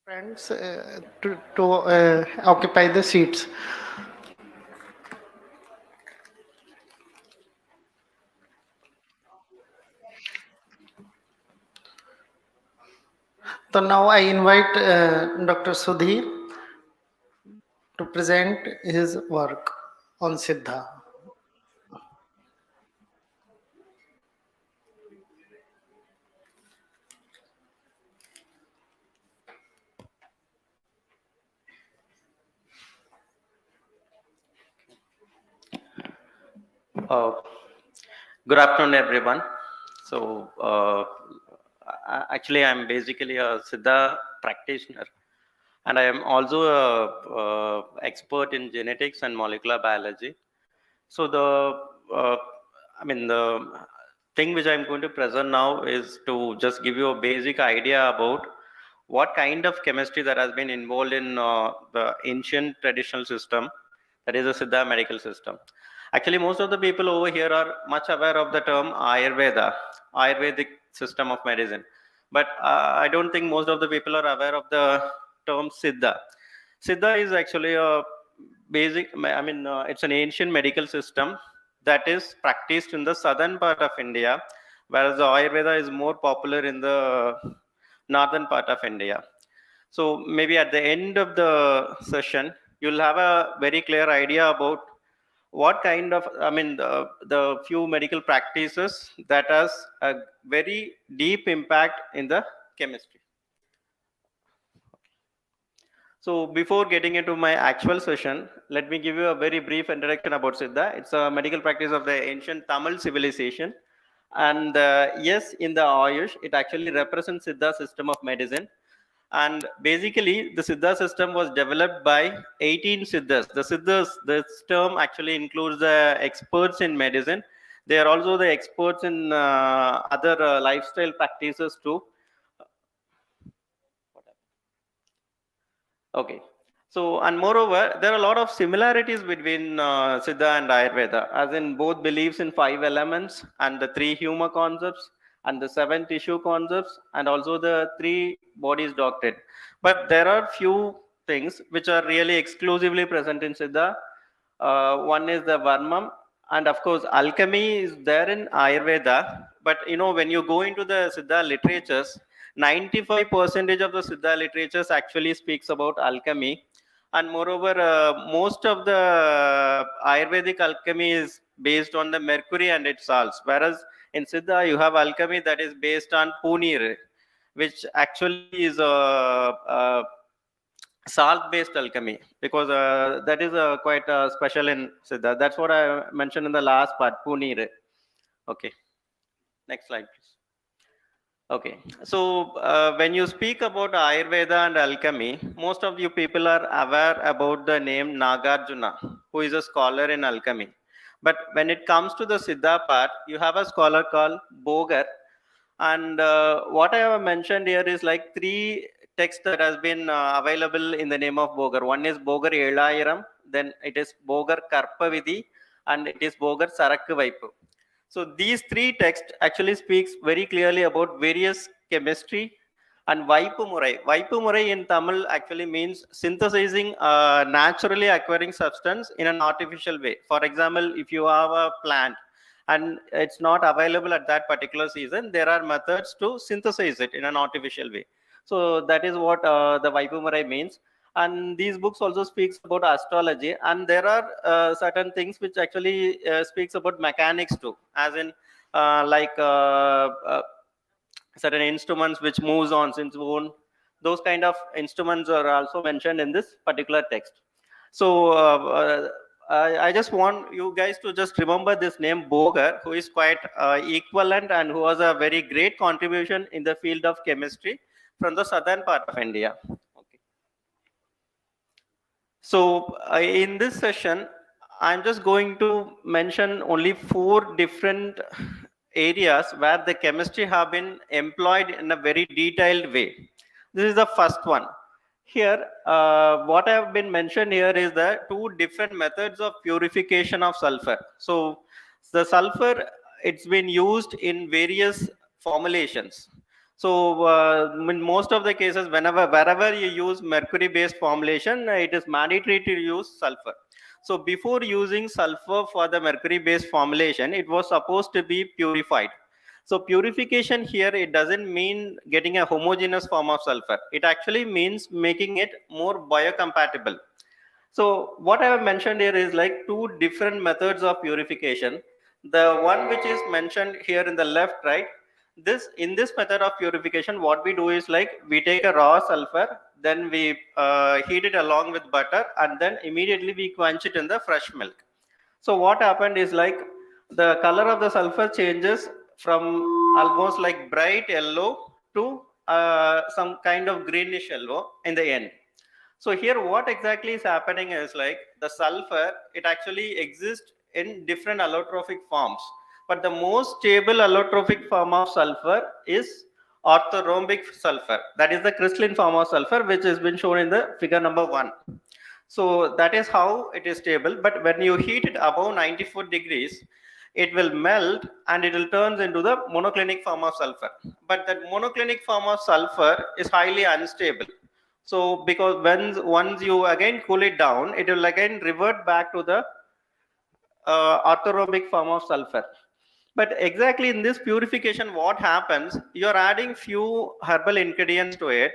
Friends, to occupy the seats. So now I invite Dr. Sudheer to present his work on Siddha. Uh, Good afternoon, everyone. So, actually, I'm basically a Siddha practitioner, and I am also a expert in genetics and molecular biology. So, uh, the thing which I'm going to present now is to just give you a basic idea about what kind of chemistry that has been involved in the ancient traditional system, that is the Siddha medical system. Actually, most of the people over here are much aware of the term Ayurveda, Ayurvedic system of medicine. But I don't think most of the people are aware of the term Siddha. Siddha is actually a it's an ancient medical system that is practiced in the southern part of India, whereas the Ayurveda is more popular in the northern part of India. So maybe at the end of the session, you'll have a very clear idea about what kind of, the few medical practices that has a very deep impact in the chemistry. So before getting into my actual session, let me give you a very brief introduction about Siddha. It's a medical practice of the ancient Tamil civilization. And yes, in the Ayush, it actually represents Siddha system of medicine. And basically, the Siddha system was developed by 18 Siddhas. The Siddhas, this term actually includes the experts in medicine. They are also the experts in other lifestyle practices too. Okay. So, and moreover, there are a lot of similarities between Siddha and Ayurveda, as in both beliefs in 5 elements and the 3 humor concepts and the 7 tissue concepts and also the 3 bodies doctrine. But there are few things which are really exclusively present in Siddha. One is the Varmam, and of course, alchemy is there in Ayurveda. But you know, when you go into the Siddha literatures, 95% of the Siddha literatures actually speaks about alchemy, and moreover, most of the Ayurvedic alchemy is based on the mercury and its salts, whereas in Siddha you have alchemy that is based on punir, which actually is a salt-based alchemy, because that is quite special in Siddha. That's what I mentioned in the last part, punir. Okay, next slide, please. Okay, so when you speak about Ayurveda and alchemy, most of you people are aware about the name Nagarjuna, who is a scholar in alchemy. But when it comes to the Siddha part, you have a scholar called Bogar. And what I have mentioned here is like 3 texts that has been available in the name of Bogar. One is Bogar Elayiram, then it is Bogar Karpavidi, and it is Bogar Sarakku Vaipu. So these 3 texts actually speaks very clearly about various chemistry and Vaipu Murai. Vaipu Murai in Tamil actually means synthesizing naturally acquiring substance in an artificial way. For example, if you have a plant and it's not available at that particular season, there are methods to synthesize it in an artificial way. So that is what the Vaipu Murai means. And these books also speaks about astrology, and there are certain things which actually speaks about mechanics too, as in certain instruments which moves on its own. Those kind of instruments are also mentioned in this particular text. So I just want you guys to just remember this name Bogar, who is quite equivalent and who was a very great contribution in the field of chemistry from the southern part of India. So in this session, I'm just going to mention only 4 different areas where the chemistry have been employed in a very detailed way. This is the first one. Here, what I have been mentioned here is the 2 different methods of purification of sulfur. So the sulfur, it's been used in various formulations. So in most of the cases, wherever you use mercury-based formulation, it is mandatory to use sulfur. So before using sulfur for the mercury-based formulation, it was supposed to be purified. So purification here, it doesn't mean getting a homogeneous form of sulfur. It actually means making it more biocompatible. So what I have mentioned here is like two different methods of purification. The one which is mentioned here in the left, right? In this method of purification, what we do is like we take a raw sulfur, then we heat it along with butter, and then immediately we quench it in the fresh milk. So what happened is like the color of the sulfur changes from almost like bright yellow to some kind of greenish yellow in the end. So here what exactly is happening is like the sulfur, it actually exists in different allotrophic forms. But the most stable allotrophic form of sulfur is orthorhombic sulfur. That is the crystalline form of sulfur, which has been shown in the figure number 1. So that is how it is stable. But when you heat it above 94 degrees, it will melt and it will turn into the monoclinic form of sulfur. But that monoclinic form of sulfur is highly unstable. So because once you again cool it down, it will again revert back to the orthorhombic form of sulfur. But exactly in this purification, what happens, you're adding few herbal ingredients to it.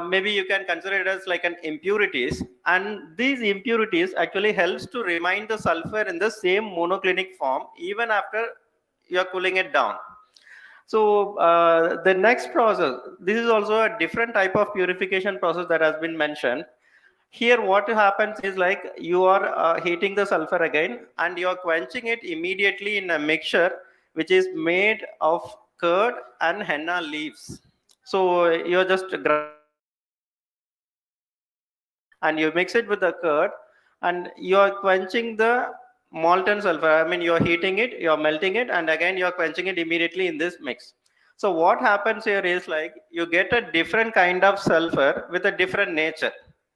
Maybe you can consider it as like an impurities, and these impurities actually helps to remain the sulfur in the same monoclinic form even after you're cooling it down. So the next process, this is also a different type of purification process that has been mentioned. Here what happens is like you are heating the sulfur again and you are quenching it immediately in a mixture which is made of curd and henna leaves. So you're just and you mix it with the curd and you're quenching the molten sulfur. I mean, you're heating it, you're melting it, and again you're quenching it immediately in this mix. So what happens here is like you get a different kind of sulfur with a different nature,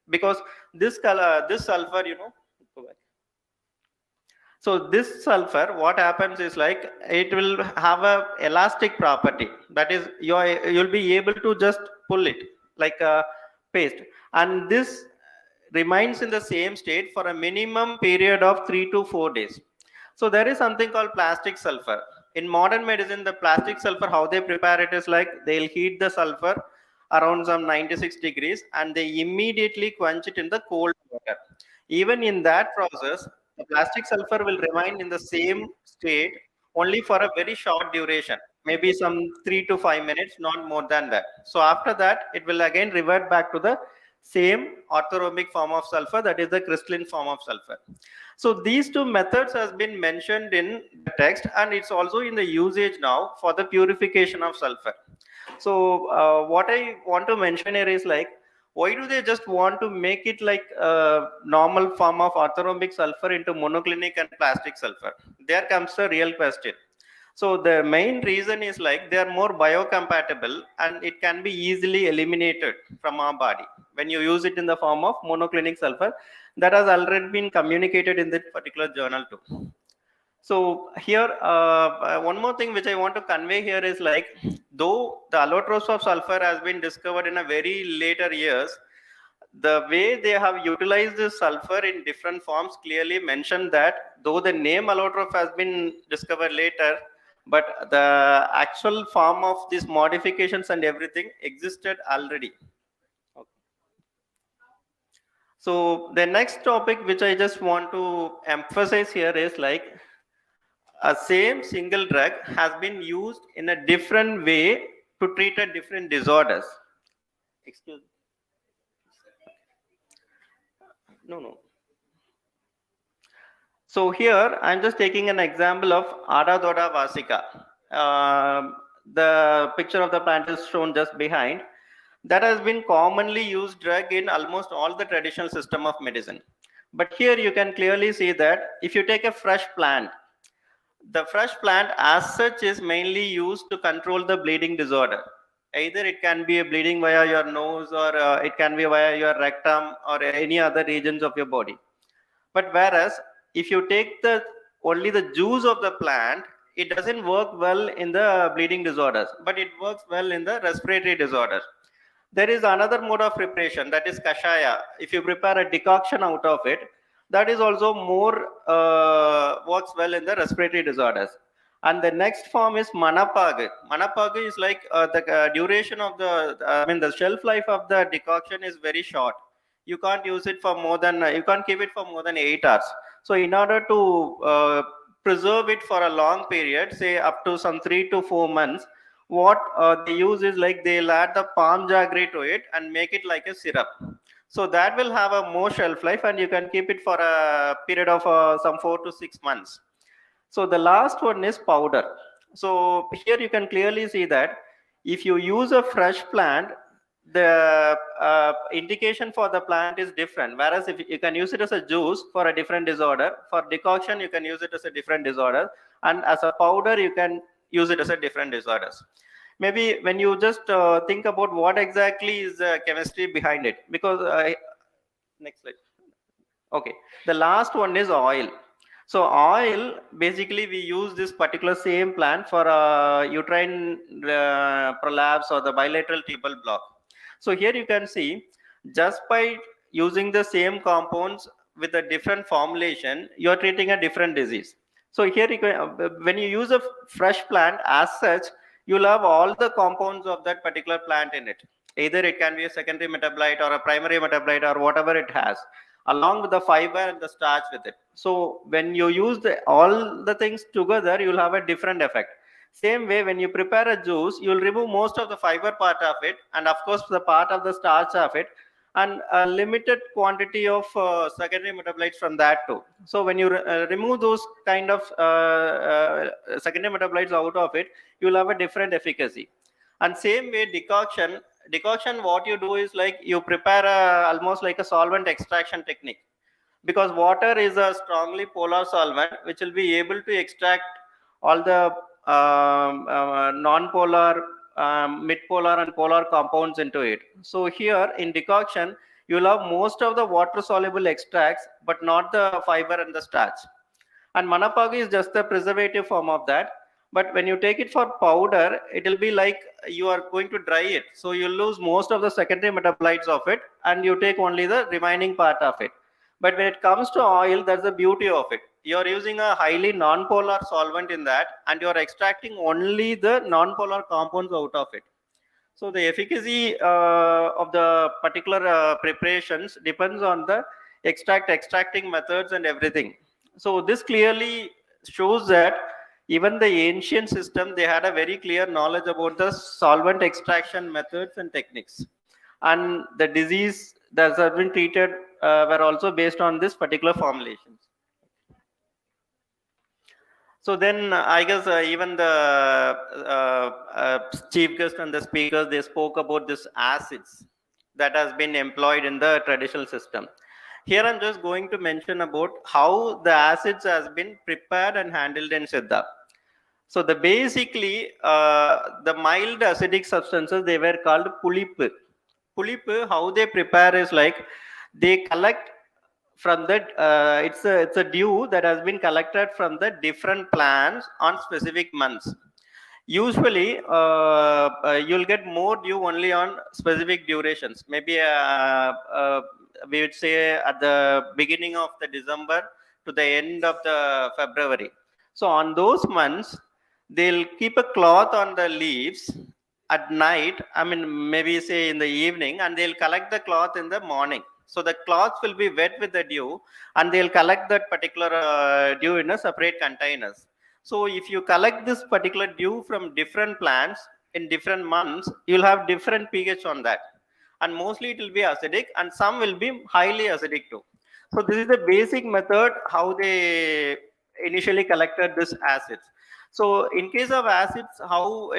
because this color, this sulfur, go back. So this sulfur, what happens is like it will have a elastic property. That is, you'll be able to just pull it like a paste, and this remains in the same state for a minimum period of 3 to 4 days. So there is something called plastic sulfur. In modern medicine, the plastic sulfur, how they prepare it is like they'll heat the sulfur around some 96 degrees and they immediately quench it in the cold water. Even in that process, the plastic sulfur will remain in the same state only for a very short duration, maybe some 3 to 5 minutes, not more than that. So after that, it will again revert back to the same orthorhombic form of sulfur, that is the crystalline form of sulfur. So these two methods has been mentioned in the text, and it's also in the usage now for the purification of sulfur. So what I want to mention here is like, why do they just want to make it like a normal form of orthorhombic sulfur into monoclinic and plastic sulfur? There comes the real question. So the main reason is like they are more biocompatible and it can be easily eliminated from our body when you use it in the form of monoclinic sulfur. That has already been communicated in that particular journal too. So here, one more thing which I want to convey here is like, though the allotropes of sulfur has been discovered in a very later years, the way they have utilized the sulfur in different forms clearly mention that though the name allotrope has been discovered later, but the actual form of these modifications and everything existed already. Okay. So the next topic which I just want to emphasize here is like a same single drug has been used in a different way to treat a different disorders. Excuse me. No. So here I'm just taking an example of Adadoda vasica. The picture of the plant is shown just behind. That has been commonly used drug in almost all the traditional system of medicine. But here you can clearly see that if you take a fresh plant, the fresh plant as such is mainly used to control the bleeding disorder. Either it can be a bleeding via your nose or it can be via your rectum or any other regions of your body. But whereas if you take the only the juice of the plant, it doesn't work well in the bleeding disorders, but it works well in the respiratory disorders. There is another mode of preparation, that is kashaya. If you prepare a decoction out of it, that is also more works well in the respiratory disorders. And the next form is manapag. Manapag is like the duration of the, the shelf life of the decoction is very short. You can't use it for more than, you can't keep it for more than 8 hours. So in order to preserve it for a long period, say up to some 3 to 4 months, what they use is like they'll add the palm jaggery to it and make it like a syrup. So that will have a more shelf life, and you can keep it for a period of some 4 to 6 months. So the last one is powder. So here you can clearly see that if you use a fresh plant, the indication for the plant is different. Whereas if you can use it as a juice for a different disorder, for decoction you can use it as a different disorder, and as a powder you can use it as a different disorders. Maybe when you just think about what exactly is the chemistry behind it, because next slide. Okay, the last one is oil. So oil, basically we use this particular same plant for uterine prolapse or the bilateral tubal block. So here you can see, just by using the same compounds with a different formulation, you are treating a different disease. So here you can, when you use a fresh plant as such, you'll have all the compounds of that particular plant in it. Either it can be a secondary metabolite or a primary metabolite or whatever it has, along with the fiber and the starch with it. So when you use all the things together, you'll have a different effect. Same way, when you prepare a juice, you'll remove most of the fiber part of it, and of course the part of the starch of it, and a limited quantity of secondary metabolites from that too. So when you remove those kind of secondary metabolites out of it, you'll have a different efficacy. And same way, decoction, what you do is like you prepare almost like a solvent extraction technique, because water is a strongly polar solvent which will be able to extract all the non-polar, mid-polar and polar compounds into it. So here in decoction, you'll have most of the water soluble extracts but not the fiber and the starch. And manapagi is just the preservative form of that. But when you take it for powder, it will be like you are going to dry it. So you lose most of the secondary metabolites of it, and you take only the remaining part of it. But when it comes to oil, that's the beauty of it. You're using a highly non-polar solvent in that, and you're extracting only the non-polar compounds out of it. So the efficacy of the particular preparations depends on the extracting methods and everything. So this clearly shows that even the ancient system, they had a very clear knowledge about the solvent extraction methods and techniques. And the disease that has been treated were also based on this particular formulations. So then I guess even the chief guest and the speakers, they spoke about this acids that has been employed in the traditional system. Here I'm just going to mention about how the acids has been prepared and handled in Siddha. So the basically the mild acidic substances, they were called pulip. Pulip, how they prepare is like they collect from that it's a dew that has been collected from the different plants on specific months. Usually you'll get more dew only on specific durations. Maybe we would say at the beginning of the December to the end of the February. So on those months, they'll keep a cloth on the leaves at night, I mean maybe say in the evening, and they'll collect the cloth in the morning. So the cloths will be wet with the dew, and they'll collect that particular dew in a separate containers. So if you collect this particular dew from different plants in different months, you'll have different pH on that. And mostly it will be acidic, and some will be highly acidic too. So this is the basic method how they initially collected this acids. So in case of acids, how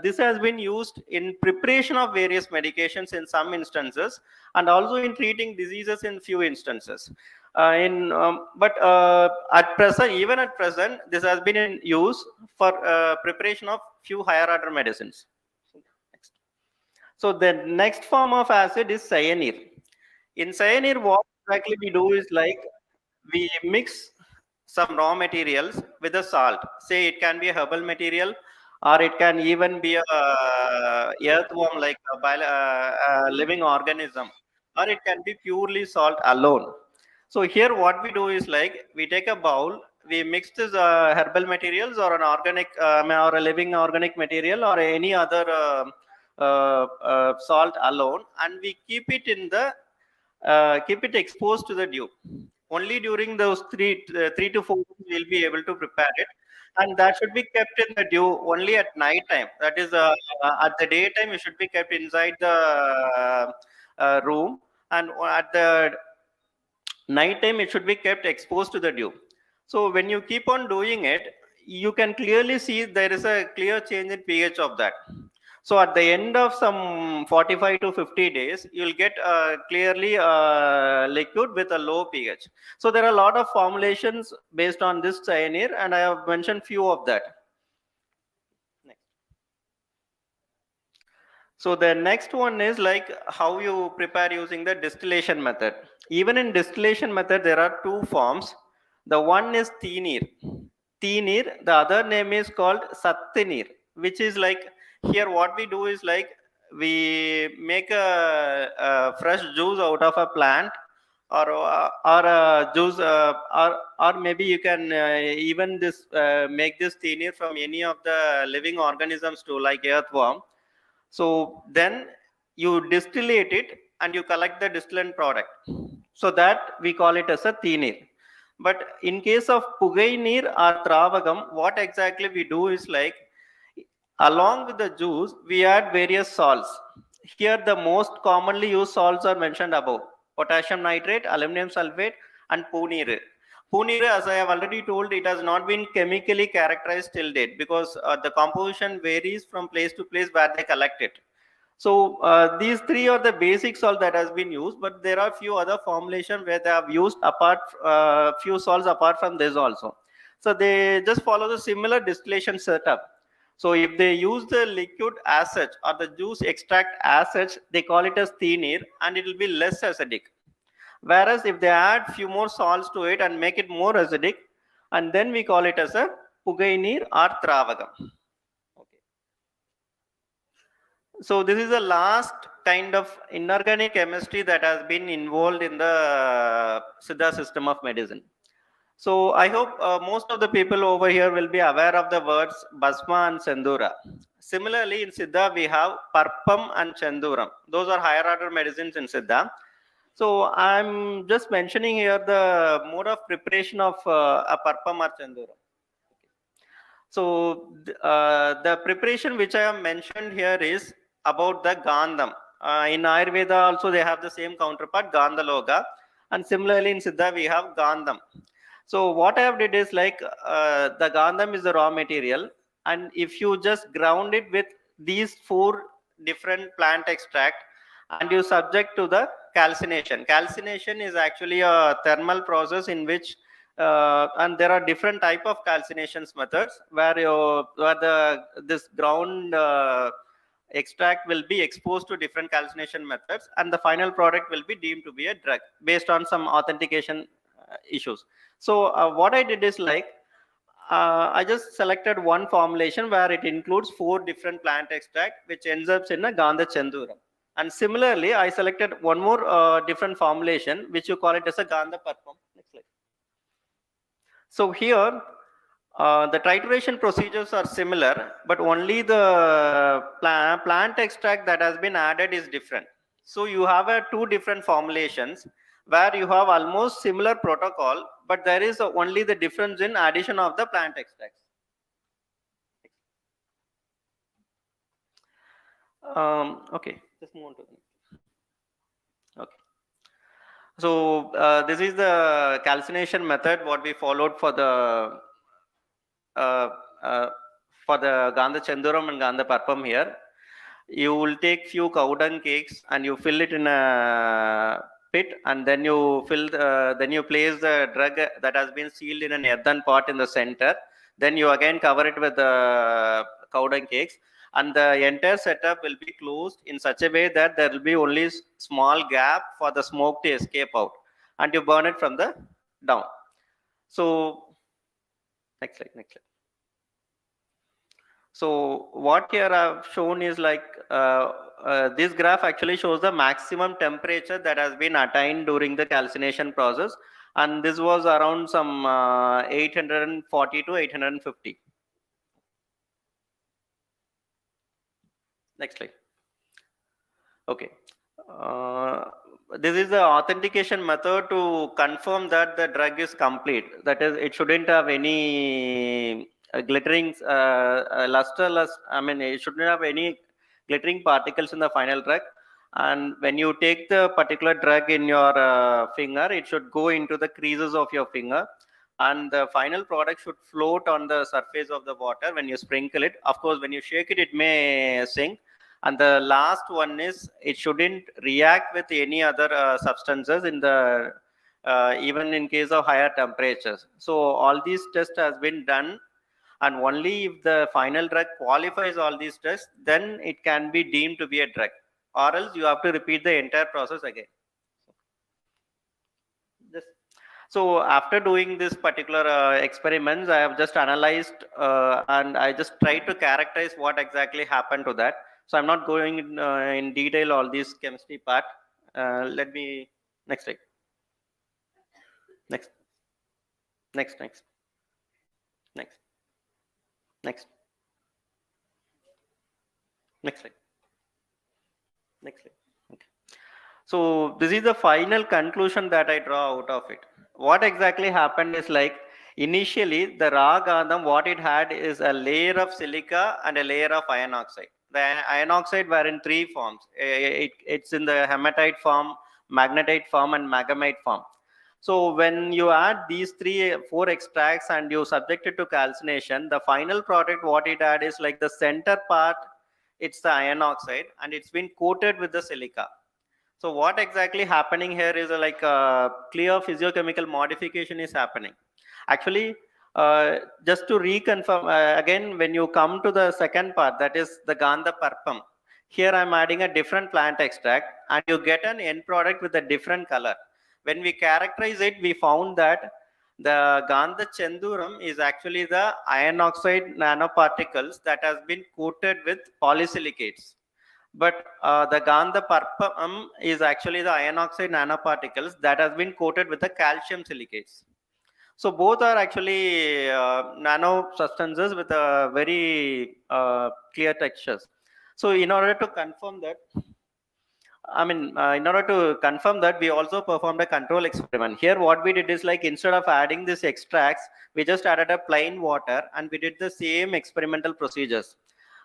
this has been used in preparation of various medications in some instances, and also in treating diseases in few instances. But at present, even at present, this has been in use for preparation of few higher order medicines. So the next form of acid is cyanide. In cyanide, what exactly we do is like we mix some raw materials with a salt. Say it can be a herbal material, or it can even be a earthworm, like a living organism, or it can be purely salt alone. So here what we do is like we take a bowl, we mix this herbal materials or an organic or a living organic material or any other salt alone, and we keep it in the keep it exposed to the dew. Only during those 3 to 4 days we'll be able to prepare it, and that should be kept in the dew only at night time. That is, at the daytime it should be kept inside the room, and at the night time it should be kept exposed to the dew. So when you keep on doing it, you can clearly see there is a clear change in pH of that. So at the end of some 45 to 50 days, you'll get clearly liquid with a low pH. So there are a lot of formulations based on this cyanide, and I have mentioned few of that. Next. So the next one is like how you prepare using the distillation method. Even in distillation method, there are two forms. The one is teenir. Teenir, the other name is called sattinir, which is like, here what we do is like we make a fresh juice out of a plant, or a juice, or maybe you can even this make this teenir from any of the living organisms too, like earthworm. So then you distillate it and you collect the distillant product. So that we call it as a teenir. But in case of pugainir or travagam, what exactly we do is like, along with the juice, we add various salts. Here the most commonly used salts are mentioned above: potassium nitrate, aluminum sulfate, and punir. Punir, as I have already told, it has not been chemically characterized till date, because the composition varies from place to place where they collect it. So these three are the basic salt that has been used, but there are few other formulations where they have used apart few salts apart from this also. So they just follow the similar distillation setup. So if they use the liquid as such or the juice extract as such, they call it as teenir, and it will be less acidic. Whereas if they add few more salts to it and make it more acidic, and then we call it as a pugainir or travagam. Okay. So this is the last kind of inorganic chemistry that has been involved in the Siddha system of medicine. So I hope most of the people over here will be aware of the words Basma and Sandora. Similarly, in Siddha we have Parpam and Chanduram. Those are higher order medicines in Siddha. So I'm just mentioning here the mode of preparation of a Parpam or Chanduram. So the preparation which I have mentioned here is about the Gandham. In Ayurveda also they have the same counterpart, Gandhaloga, and similarly in Siddha we have Gandham. So what I have did is like the Gandham is the raw material, and if you just ground it with these 4 different plant extract and you subject to the calcination. Calcination is actually a thermal process in which and there are different type of calcinations methods where this ground extract will be exposed to different calcination methods, and the final product will be deemed to be a drug based on some authentication issues. So what I did is like I just selected one formulation where it includes 4 different plant extract, which ends up in a Gandha Chanduram. And similarly, I selected one more different formulation, which you call it as a Gandha Parpam. Next slide. So here, the trituration procedures are similar, but only the plant extract that has been added is different. So you have 2 different formulations where you have almost similar protocol, but there is only the difference in addition of the plant extracts. Okay, just move on to the next. Okay. So this is the calcination method what we followed for the Gandha Chanduram and Gandha Parpam here. You will take few cow dung cakes and you fill it in a pit, and then you then you place the drug that has been sealed in an earthen pot in the center. Then you again cover it with the cow dung cakes, and the entire setup will be closed in such a way that there will be only small gap for the smoke to escape out, and you burn it from the down. So Next slide, next slide. So what here I've shown is like this graph actually shows the maximum temperature that has been attained during the calcination process, and this was around some 840 to 850. Next slide. Okay. This is the authentication method to confirm that the drug is complete. That is, it shouldn't have any glittering, lusterless. I mean, it shouldn't have any glittering particles in the final drug. And when you take the particular drug in your finger, it should go into the creases of your finger. And the final product should float on the surface of the water when you sprinkle it. Of course, when you shake it, it may sink. And the last one is it shouldn't react with any other substances in the even in case of higher temperatures. So all these tests has been done, and only if the final drug qualifies all these tests, then it can be deemed to be a drug, or else you have to repeat the entire process again. So after doing this particular experiments, I have just analyzed and I just tried to characterize what exactly happened to that. So I'm not going in detail all this chemistry part. Let me, next slide. Next, next, next, next, next, next slide. Next slide. Okay. So this is the final conclusion that I draw out of it. What exactly happened is like initially the raw gandham, what it had is a layer of silica and a layer of iron oxide. The iron oxide were in three forms. It's in the hematite form, magnetite form, and magamite form. So when you add these four extracts and you subject it to calcination, the final product what it had is like the center part, it's the iron oxide, and it's been coated with the silica. So what exactly happening here is like a clear physiochemical modification is happening. Actually, just to reconfirm, again, when you come to the second part, that is the Gandha Parpam, here I'm adding a different plant extract and you get an end product with a different color. When we characterize it, we found that the Gandha Chenduram is actually the iron oxide nanoparticles that has been coated with polysilicates. But the Gandha Parpam is actually the iron oxide nanoparticles that has been coated with the calcium silicates. So both are actually nano substances with a very clear textures. So in order to confirm that, in order to confirm that, we also performed a control experiment. Here what we did is like instead of adding these extracts, we just added a plain water and we did the same experimental procedures.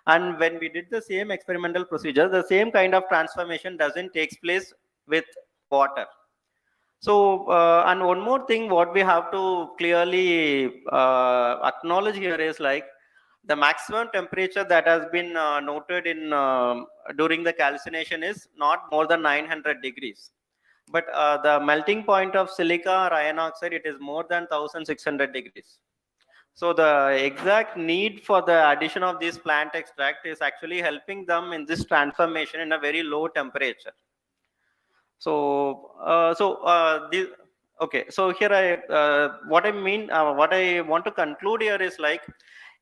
And when we did the same experimental procedure, the same kind of transformation doesn't take place with water. So, and one more thing, what we have to clearly acknowledge here is like the maximum temperature that has been noted in during the calcination is not more than 900 degrees. But the melting point of silica or iron oxide, it is more than 1600 degrees. So the exact need for the addition of this plant extract is actually helping them in this transformation in a very low temperature. So, okay. So here what I want to conclude here is like,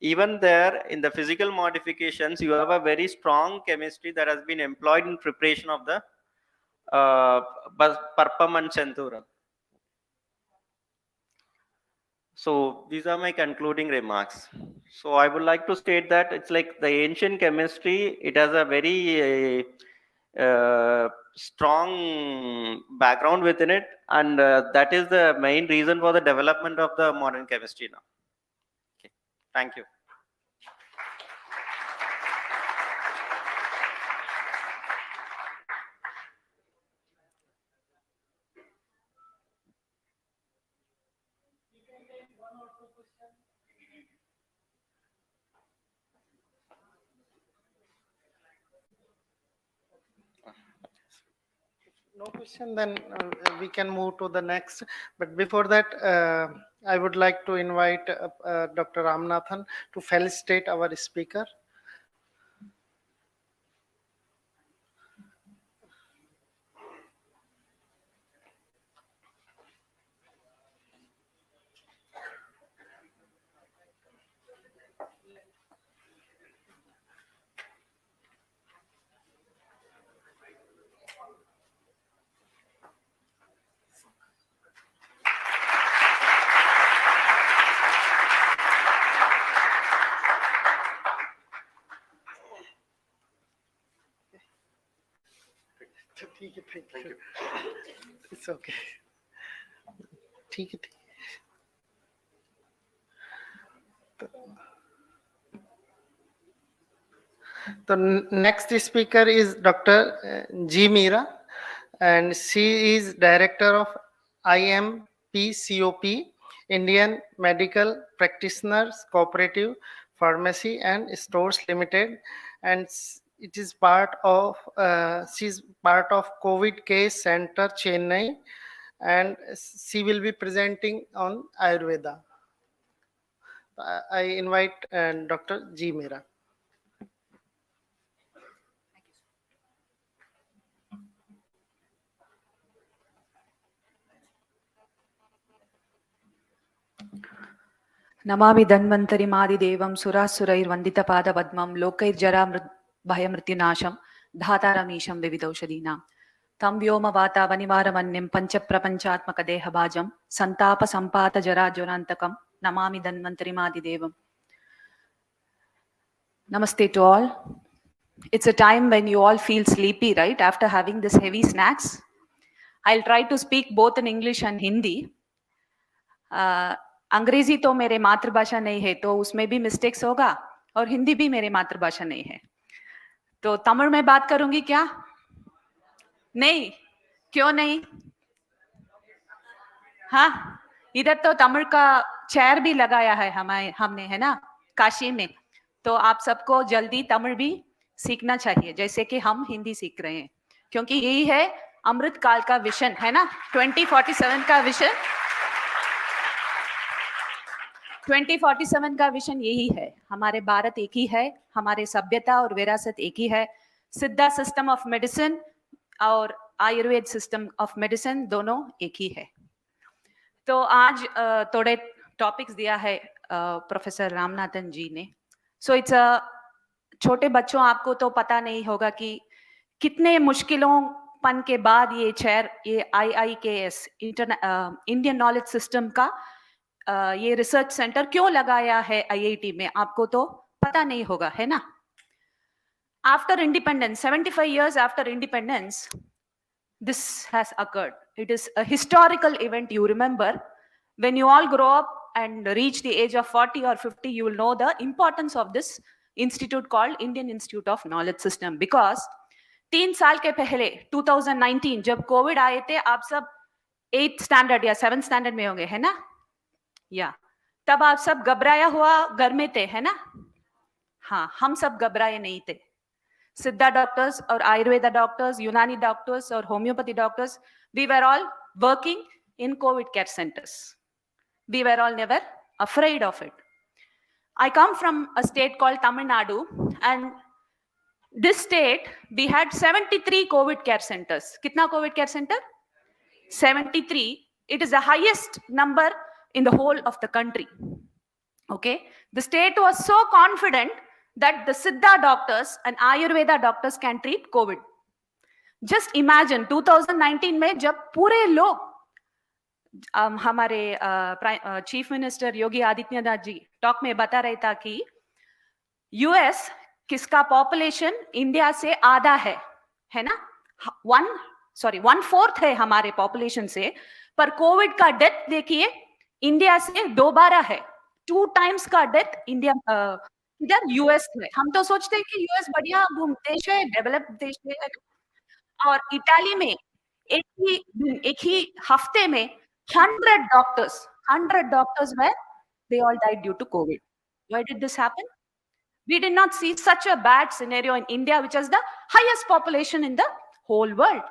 even there in the physical modifications, you have a very strong chemistry that has been employed in preparation of the Parpam and Chenduram. So these are my concluding remarks. So I would like to state that it's like the ancient chemistry, it has a very strong background within it, and that is the main reason for the development of the modern chemistry now. Okay. Thank you. No question, then we can move to the next. But before that, I would like to invite Dr. Ramanathan to felicitate our speaker. ठीक है, thank you. It's okay. ठीक है, ठीक है. The next speaker is Dr. G. Meera, and she is Director of IMPCOP, Indian Medical Practitioners Cooperative Pharmacy and Stores Limited, and it is part of she's part of COVID Case Center Chennai, and she will be presenting on Ayurveda. I invite Dr. G. Meera. Namami धन्वन्तरिमादिदेवं सुरासुरैर्वन्दितपादपद्मं लोकैर्जराभयमृत्युनाशं धातारमीशं विविधौषधीनां तं व्योमवातावनिवारमन्यं पञ्चप्रपञ्चात्मकदेहभाजं सन्तापसम्पातजराज्वरान्तकं Namami धन्वन्तरिमादिदेवम्. Namaste to all. It's a time when you all feel sleepy, right? After having this heavy snacks. I'll try to speak both in English and Hindi. अंग्रेजी तो मेरे मातृभाषा नहीं है, तो उसमें भी मिस्टेक्स होगा, और हिंदी भी मेरे मातृभाषा नहीं है, तो तमिल में बात करूंगी क्या? नहीं, क्यों नहीं? हाँ, इधर तो तमिल का चेयर भी लगाया है हमने, है ना, काशी में. तो आप सबको जल्दी तमिल भी सीखना चाहिए, जैसे कि हम हिंदी सीख रहे हैं, क्योंकि यही है अमृत काल का विजन, है ना, 2047 का विजन. 2047 का विजन यही है. हमारे भारत एक ही है, हमारे सभ्यता और विरासत एक ही है. सिद्धा सिस्टम ऑफ मेडिसिन और आयुर्वेद सिस्टम ऑफ मेडिसिन दोनों एक ही है. तो आज थोड़े टॉपिक्स दिया है प्रोफेसर रामनाथन जी ने. सो इट्स छोटे बच्चों, आपको तो पता नहीं होगा कि कितने मुश्किलों पन के बाद ये चेयर, ये IIKS इंडियन नॉलेज सिस्टम का ये रिसर्च सेंटर क्यों लगाया है IIT में, आपको तो पता नहीं होगा, है ना. After independence, 75 years after independence, this has occurred. It is a historical event. You remember, when you all grow up and reach the age of 40 or 50, you will know the importance of this institute called Indian Institute of Knowledge System, because 3 साल के पहले 2019 जब Covid आए थे, आप सब 8th standard या 7th standard में होंगे, है ना, या तब आप सब घबराया हुआ घर में थे, है ना. हाँ, हम सब घबराए नहीं थे. सिद्धा डॉक्टर्स और आयुर्वेदा डॉक्टर्स, यूनानी डॉक्टर्स और homeopathy doctors, we were all working in COVID care centres. We were all never afraid of it. I come from a state called Tamil Nadu, and this state we had 73 COVID care centers. कितना COVID care center? 73. It is the highest number in the whole of the country. Okay, the state was so confident that the Siddha doctors and Ayurveda doctors can treat COVID. Just imagine 2019 में जब पूरे लोग हमारे chief minister Yogi Adityanath ji talk में बता रहे था कि यूएस किसका पॉपुलेशन इंडिया से आधा है ना, 1/4 है हमारे पॉपुलेशन से, पर कोविड का डेथ देखिए इंडिया से 2 बार है, 2 times का डेथ इंडिया इधर यूएस में. हम तो सोचते हैं कि यूएस बढ़िया देश है, डेवलप्ड देश है, और इटाली में एक ही हफ्ते में 100 doctors were, they all died due to COVID. Why did this happen? We did not see such a bad scenario in India, which has the highest population in the whole world.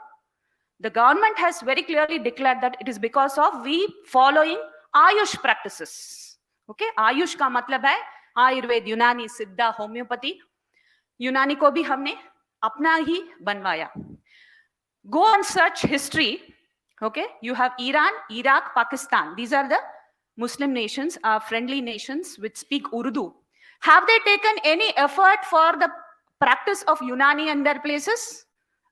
The government has very clearly declared that it is because of we following Ayush practices. Okay, Ayush का मतलब है आयुर्वेद, यूनानी, सिद्धा, homeopathy. यूनानी को भी हमने अपना ही बनवाया. Go and search history. Okay, you have Iran, Iraq, Pakistan. These are the Muslim nations, friendly nations which speak Urdu. Have they taken any effort for the practice of Unani in their places?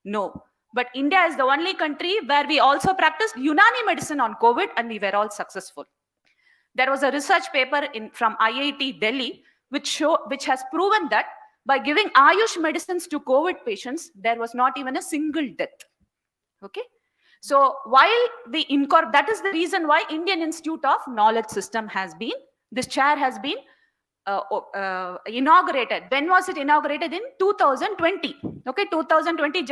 No. But India is the only country where we also practiced Unani medicine on COVID, and we were all successful. There was a research paper from IIT Delhi which has proven that by giving Ayush medicines to COVID patients, there was not even a single death. Okay, so while we incorporate, that is the reason why Indian Institute of Knowledge System has been, this chair has been inaugurated. When was it inaugurated? In 2020. Okay, 2020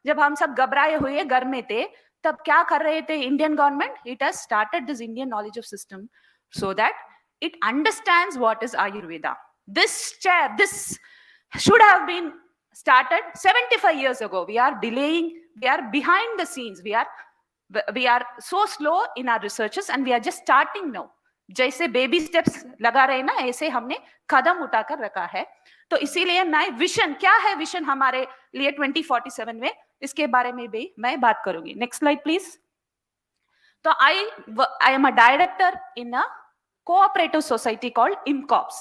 जब हम सब घबराए हुए घर में थे, तब क्या कर रहे थे Indian government? It has started this Indian knowledge of system so that it understands what is Ayurveda. This chair, this should have been started 75 years ago. We are delaying, we are behind the scenes, we are so slow in our researches and we are just starting now. जैसे baby steps लगा रहे ना, ऐसे हमने कदम उठाकर रखा है. तो इसीलिए मैं विजन, क्या है विजन हमारे लिए 2047 में, इसके बारे में भी मैं बात करूंगी. Next slide please. तो I am a director in a cooperative society called IMCOPS.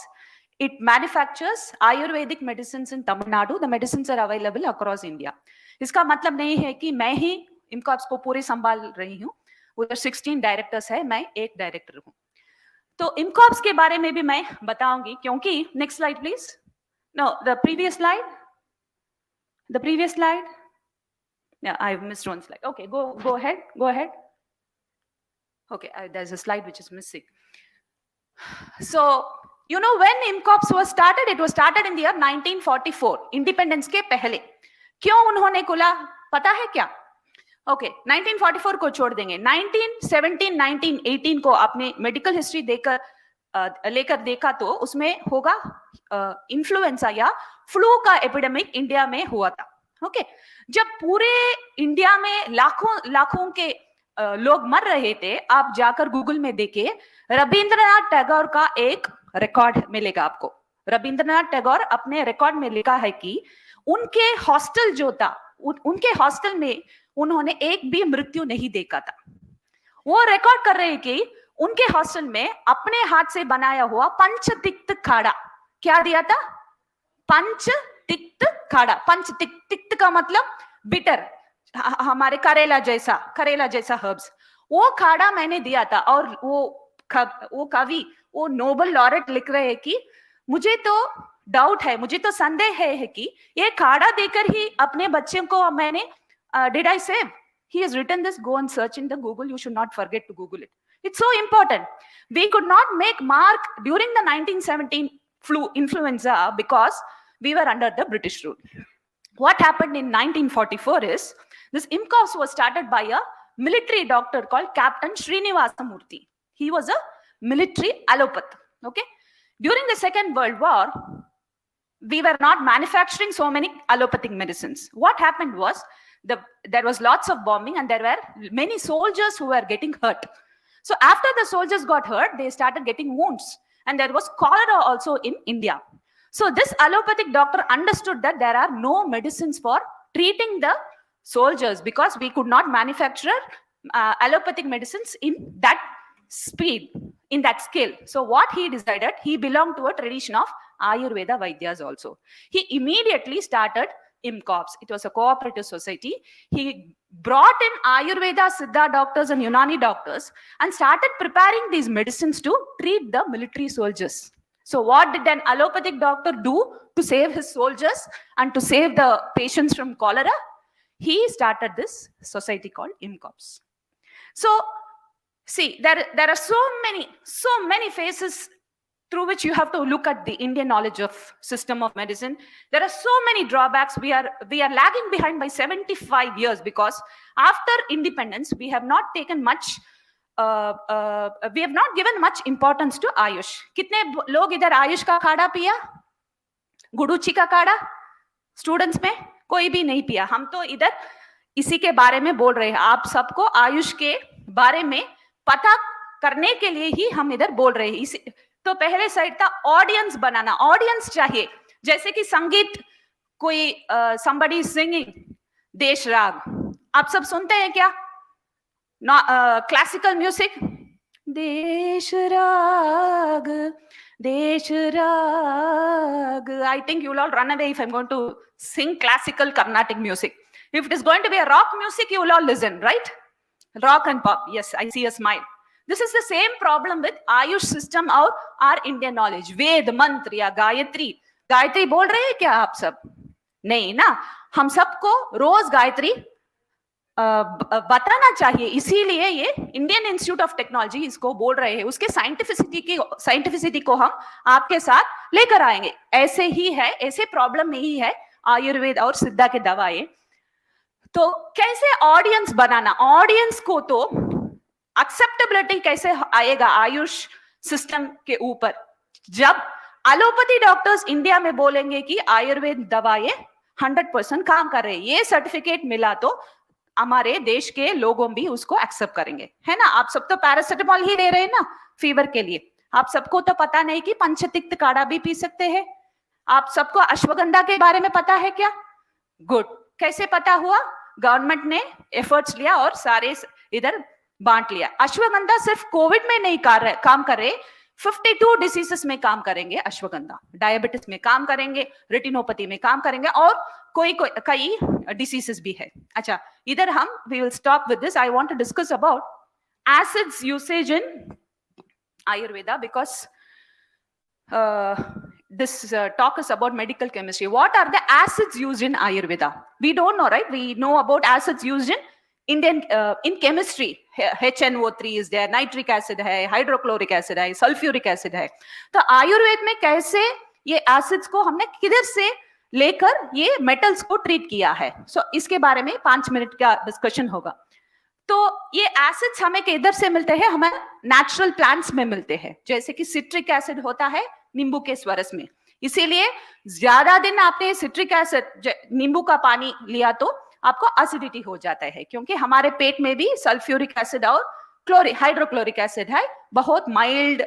It manufactures Ayurvedic medicines in Tamil Nadu. The medicines are available across India. इसका मतलब नहीं है कि मैं ही IMCOPS को पूरे संभाल रही हूँ. उधर 16 डायरेक्टर्स है, मैं एक डायरेक्टर हूँ. तो IMCOPS के बारे में भी मैं बताऊंगी, क्योंकि next slide please. No, the previous slide. No, I've missed one slide. Okay, go ahead. Okay, there's a slide which is missing. So, you know, when IMCOPS was started, it was started in the year 1944, independence के पहले. क्यों उन्होंने खोला, पता है क्या? Okay, 1944 को छोड़ देंगे. 1917, 1918 को आपने मेडिकल हिस्ट्री लेकर देखा तो उसमें होगा इन्फ्लुएंजा या फ्लू का एपिडेमिक इंडिया में हुआ था. ओके, जब पूरे इंडिया में लाखों के लोग मर रहे थे, आप जाकर गूगल में देखिए, रविंद्रनाथ टैगोर का एक रिकॉर्ड मिलेगा आपको. रविंद्रनाथ टैगोर अपने रिकॉर्ड में लिखा है कि उनके हॉस्टल जो था, उनके हॉस्टल में उन्होंने एक भी मृत्यु नहीं देखा था. वो रिकॉर्ड कर रहे हैं कि उनके हॉस्टल में अपने हाथ से बनाया हुआ पंचतिक्त खाड़ा, क्या दिया था? पंचतिक्त खाड़ा. पंचतिक्त का मतलब बिटर, हमारे करेला जैसा हर्ब्स. वो खाड़ा मैंने दिया था. और वो कवि, वो नोबेल लॉरेट लिख रहे हैं कि मुझे तो डाउट है, मुझे तो संदेह है कि ये खाड़ा देकर ही अपने बच्चे को मैंने did I save? He has written this. Go and search in the Google. You should not forget to Google it. It's so important. We could not make mark during the 1917 influenza because we were under the British rule. What happened in 1944 is this IMCOPS was started by a military doctor called Captain Srinivasa Murthy. He was a military allopath. Okay. During the Second World War, we were not manufacturing so many allopathic medicines. What happened was there was lots of bombing and there were many soldiers who were getting hurt. So after the soldiers got hurt, they started getting wounds, and there was cholera also in India. So this allopathic doctor understood that there are no medicines for treating the soldiers because we could not manufacture allopathic medicines in that speed, in that scale. So what he decided, he belonged to a tradition of Ayurveda Vaidyas also. He immediately started IMCOPS. It was a cooperative society. He brought in Ayurveda, Siddha doctors and Unani doctors and started preparing these medicines to treat the military soldiers. So what did an allopathic doctor do to save his soldiers and to save the patients from cholera? He started this society called IMCOPS. So see, there are so many phases through which you have to look at the Indian knowledge of system of medicine. There are so many drawbacks. We are lagging behind by 75 years because after independence, we have not taken much, we have not given much importance to Ayush. कितने लोग इधर आयुष का काढ़ा पिया? गुडुची का काढ़ा? Students में कोई भी नहीं पिया. हम तो इधर इसी के बारे में बोल रहे हैं. आप सबको आयुष के बारे में पता करने के लिए ही हम इधर बोल रहे हैं. तो पहले साइड था ऑडियंस बनाना. ऑडियंस चाहिए, जैसे कि संगीत, कोई somebody singing देश राग, आप सब सुनते हैं क्या? क्लासिकल म्यूजिक, देश राग. I think you will all run away if I'm going to sing classical Carnatic music. If it is going to be a rock music, you will all listen, right? Rock and pop. Yes, I see a smile. This is the same problem with Ayush system or our Indian knowledge. Ved, mantra या गायत्री. गायत्री बोल रहे हैं क्या आप सब? नहीं ना. हम सबको रोज गायत्री बताना चाहिए, इसीलिए ये इंडियन इंस्टीट्यूट ऑफ टेक्नोलॉजी इसको बोल रहे हैं, उसके साइंटिफिसिटी को हम आपके साथ लेकर आएंगे। ऐसे ही है, ऐसे प्रॉब्लम नहीं है आयुर्वेद और सिद्धा के दवाएं। तो कैसे ऑडियंस बनाना, ऑडियंस को तो एक्सेप्टेबिलिटी कैसे आएगा आयुष सिस्टम के ऊपर, जब एलोपैथी डॉक्टर्स इंडिया में बोलेंगे कि आयुर्वेद दवाएं 100% काम कर रहे हैं, ये सर्टिफिकेट मिला तो हमारे देश के लोगों भी उसको एक्सेप्ट करेंगे, है ना। आप सब तो पैरासिटामोल ही ले रहे हैं ना फीवर के लिए, आप सबको तो पता नहीं कि पंचतिक्त काढ़ा भी पी सकते हैं। आप सबको अश्वगंधा के बारे में पता है क्या? गुड, कैसे पता हुआ? गवर्नमेंट ने एफर्ट्स लिया और सारे इधर बांट लिया। अश्वगंधा सिर्फ कोविड में नहीं काम कर रहे, 52 डिसीजेस में काम करेंगे अश्वगंधा, डायबिटीज में काम करेंगे, रेटिनोपैथी में काम करेंगे और कई डिसीजेस भी है। अच्छा, इधर हम we will stop with this. I want to discuss about acids usage in Ayurveda because this talk is about medical chemistry. What are the acids used in Ayurveda? We don't know, right? We know about acids used in in chemistry. HNO3 is there, nitric acid है, hydrochloric acid है, sulfuric acid है। तो आयुर्वेद में कैसे ये acids को हमने किधर से लेकर ये मेटल्स को ट्रीट किया है, इसके बारे में 5 मिनट का डिस्कशन होगा। तो ये एसिड्स हमें किधर से मिलते हैं? हमें नेचुरल प्लांट्स में मिलते हैं, जैसे कि सिट्रिक एसिड होता है नींबू के स्वरस में, इसीलिए ज्यादा दिन आपने सिट्रिक एसिड नींबू का पानी लिया तो आपको एसिडिटी हो जाता है, क्योंकि हमारे पेट में भी सल्फ्यूरिक एसिड और हाइड्रोक्लोरिक एसिड है, बहुत माइल्ड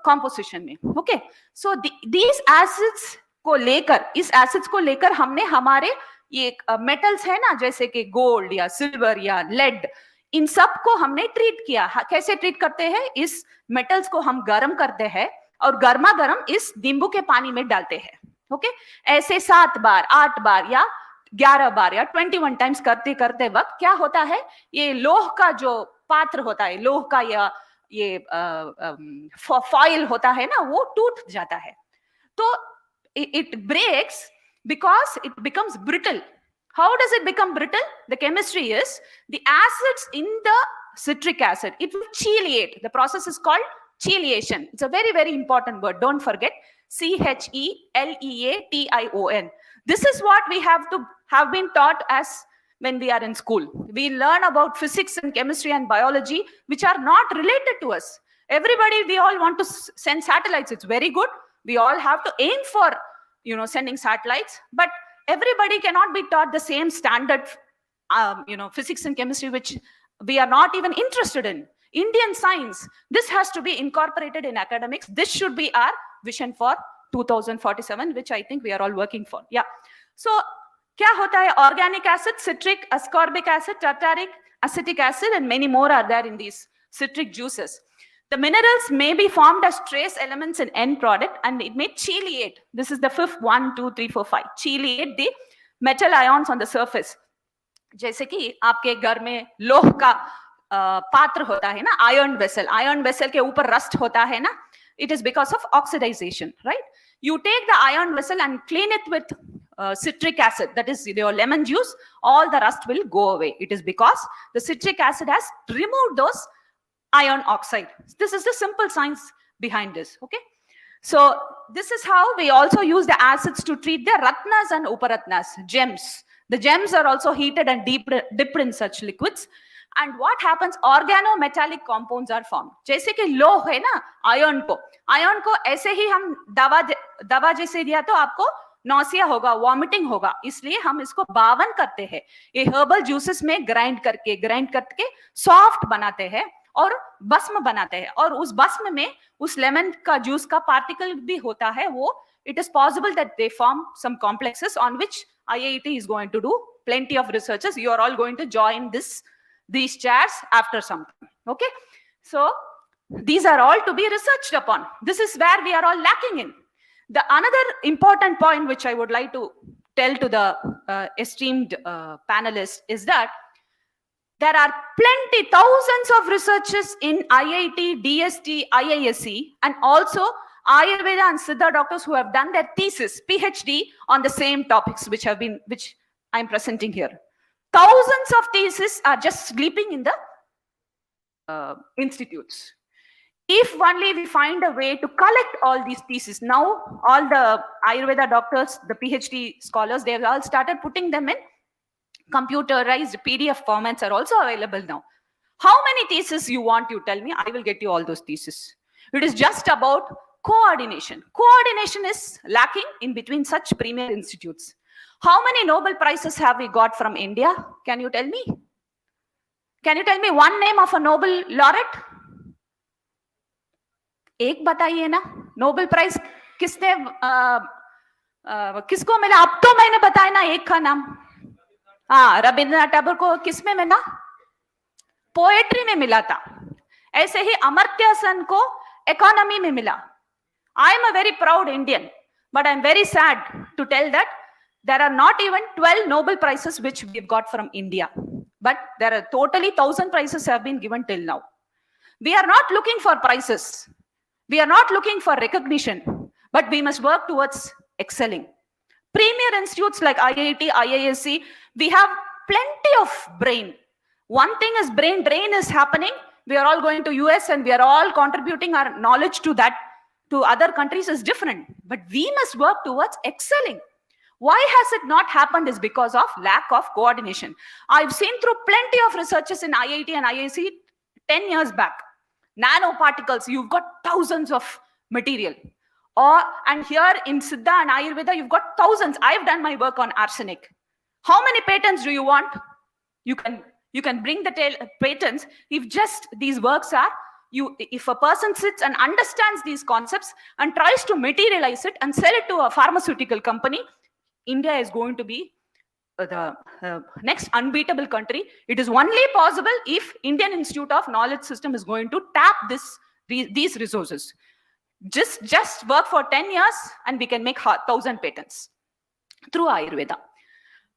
कॉम्पोजिशन में। ओके, सो दीज एसिड्स को लेकर, इस एसिड्स को लेकर हमने हमारे ये मेटल्स है ना, जैसे कि गोल्ड या सिल्वर या लेड, इन सब को हमने ट्रीट किया। कैसे ट्रीट करते हैं? इस मेटल्स को हम गर्म करते हैं और गर्मा गर्म इस नींबू के पानी में डालते हैं। ओके, ऐसे 7 बार 8 बार या 11 बार या 21 टाइम्स करते करते वक्त क्या होता है, ये लोह का जो पात्र होता है, लोह का या ये फॉइल होता है ना, वो टूट जाता है। तो it breaks because it becomes brittle. How does it become brittle? The chemistry is the acids in the citric acid, it will cheleate. The process is called chelation. It's a very, very important word. Don't forget, CHELEATION. This is what we have been taught as when we are in school. We learn about physics and chemistry and biology, which are not related to us. Everybody, we all want to send satellites. It's very good. We all have to aim for, sending satellites, but everybody cannot be taught the same standard, physics and chemistry, which we are not even interested in. Indian science, this has to be incorporated in academics. This should be our vision for 2047, which I think we are all working for. Yeah. So, kya hota hai? Organic acid, citric, ascorbic acid, tartaric, acetic acid, and many more are there in these citric juices. The minerals may be formed as trace elements in end product, and it may cheleate. This is the fifth 1, 2, 3, 4, 5. Cheleate the metal ions on the surface. जैसे कि आपके घर में लोह का पात्र होता है ना, iron vessel के ऊपर rust होता है ना, it is because of oxidization, right? You take the iron vessel and clean it with citric acid, that is your lemon juice, all the rust will go away. It is because the citric acid has removed those iron oxide. This is the simple science behind this. Okay, so this is how we also use the acids to treat the ratnas and uparatnas, gems. The gems are also heated and dipped in such liquids. And what happens? Organometallic compounds are formed. जैसे कि लोह है ना, iron को ऐसे ही हम दवा जैसे दिया तो आपको नौसिया होगा, वॉमिटिंग होगा, इसलिए हम इसको बावन करते हैं। ये हर्बल जूसेस में ग्राइंड करके सॉफ्ट बनाते हैं और भस्म बनाते हैं, और उस भस्म में उस लेमन का जूस का पार्टिकल भी होता है। वो it is possible that they form some complexes on which IIT is going to do plenty of researches. You are all going to join these chairs after some time. Okay, so these are all to be researched upon. This is where we are all lacking in. The another important point which I would like to tell to the esteemed panelists is that there are plenty, thousands of researchers in IIT, DST, IISE, and also Ayurveda and Siddha doctors who have done their thesis, Ph.D, on the same topics which I'm presenting here. Thousands of theses are just sleeping in the institutes. If only we find a way to collect all these theses. Now, all the Ayurveda doctors, the Ph.D scholars, they have all started putting them in computerized PDF formats are also available now. How many theses you want, you tell me, I will get you all those theses. It is just about coordination. Coordination is lacking in between such premier institutes. How many Nobel Prizes have we got from India? Can you tell me? Can you tell me one name of a Nobel laureate? एक बताइए ना, Nobel prize किसने किसको मिला? अब तो मैंने बताया ना एक का नाम. हाँ, रविंद्रनाथ टैगोर को किसमें मिला? पोएट्री में मिला था. ऐसे ही अमर्त्य सेन को इकोनॉमी में मिला. I am a very proud Indian, but I am very sad to tell that there are not even 12 Nobel Prizes which we have got from India. But there are totally 1,000 prizes have been given till now. We are not looking for prizes. We are not looking for recognition, but we must work towards excelling. Premier institutes like IIT, IISER, we have plenty of brain. One thing is brain drain is happening. We are all going to US and we are all contributing our knowledge to that, to other countries is different. But we must work towards excelling. Why has it not happened is because of lack of coordination. I've seen through plenty of researches in IIT and IISER 10 years back. Nanoparticles, you've got thousands of material. And here in Siddha and Ayurveda, you've got thousands. I've done my work on arsenic. How many patents do you want? You can bring the patents if just these works are, if a person sits and understands these concepts and tries to materialize it and sell it to a pharmaceutical company, India is going to be the next unbeatable country. It is only possible if Indian Institute of Knowledge System is going to tap these resources. Just work for 10 years and we can make 1,000 patents through Ayurveda.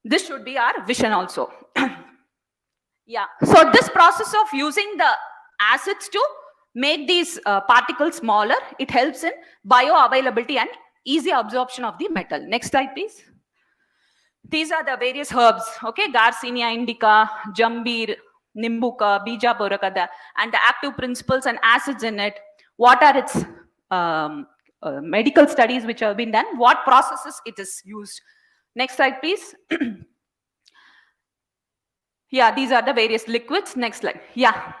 This should be our vision also. Yeah. So this process of using the acids to make these particles smaller, it helps in bioavailability and easy absorption of the metal. Next slide, please. These are the various herbs, okay? Garcinia indica, Jambir, Nimbuka, Bija Borakada, and the active principles and acids in it. What are its medical studies which have been done? What processes it is used? Next slide, please. Yeah, these are the various liquids. Next slide. Yeah.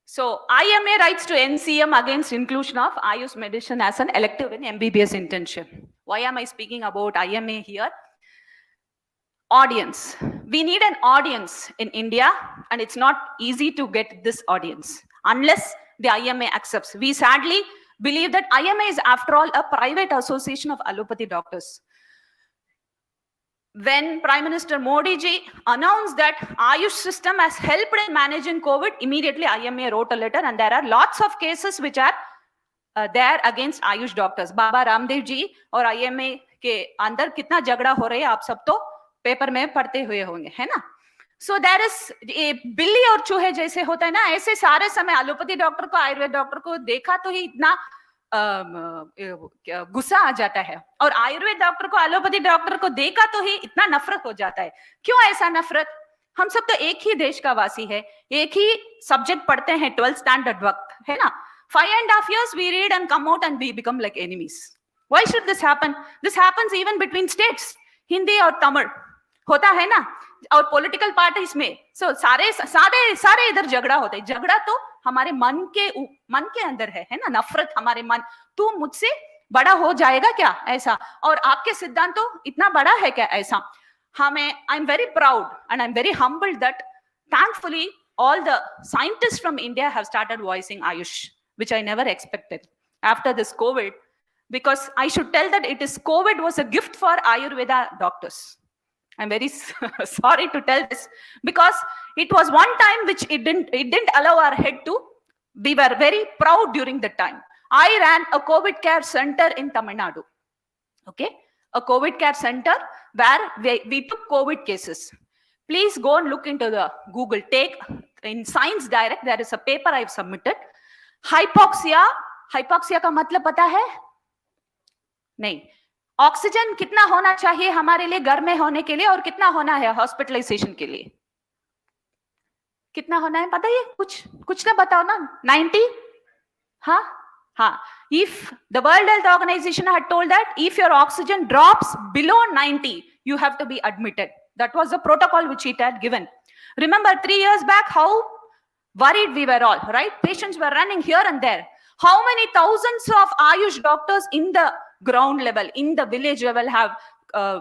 So IMA writes to NCM against inclusion of Ayush medicine as an elective in MBBS internship. Why am I speaking about IMA here? Audience. We need an audience in India, and it's not easy to get this audience unless the IMA accepts. We sadly believe that IMA is, after all, a private association of allopathy doctors. When Prime Minister Modi ji announced that Ayush system has helped in managing COVID, immediately IMA wrote a letter, and there are lots of cases which are there against Ayush doctors. Baba Ramdev ji और IMA के अंदर कितना झगड़ा हो रहा है आप सब तो पेपर में पढ़ते हुए होंगे, है ना? So there is बिल्ली और चूहे जैसे होता है ना, ऐसे सारे समय एलोपैथी डॉक्टर को, आयुर्वेद डॉक्टर को देखा तो ही इतना गुस्सा आ जाता है, और आयुर्वेद डॉक्टर को, एलोपैथी डॉक्टर को देखा तो ही इतना नफरत हो जाता है. क्यों ऐसा नफरत? हम सब तो एक ही देश का वासी है, एक ही सब्जेक्ट पढ़ते हैं 12th स्टैंडर्ड वक्त, है ना? 5.5 years we read and come out and we become like enemies. Why should this happen? This happens even between states. Hindi और तमिल होता है ना, और पॉलिटिकल पार्टीज में. सो सारे इधर झगड़ा होता है. झगड़ा तो हमारे मन के अंदर है ना, नफरत हमारे मन. तू मुझसे बड़ा हो जाएगा क्या ऐसा, और आपके सिद्धांत तो इतना बड़ा है क्या ऐसा. हमें, I am very proud and I'm very humbled that thankfully all the scientists from India have started voicing Ayush, which I never expected after this COVID, because I should tell that COVID was a gift for Ayurveda doctors. I'm very sorry to tell this, because it was one time which it didn't allow our head to. We were very proud during that time. I ran a COVID care center in Tamil Nadu. Okay, a COVID care center where we took COVID cases. Please go and look into the Google. Take in Science Direct, there is a paper I've submitted. Hypoxia का मतलब पता है? नहीं. Oxygen कितना होना चाहिए हमारे लिए घर में होने के लिए और कितना होना है हॉस्पिटलाइजेशन के लिए? कितना होना है पता है? कुछ ना बताओ ना. 90? हाँ. If the World Health Organization had told that if your oxygen drops below 90, you have to be admitted. That was the protocol which it had given. Remember 3 years back how worried we were all, right? Patients were running here and there. How many thousands of Ayush doctors in the ground level, in the village level have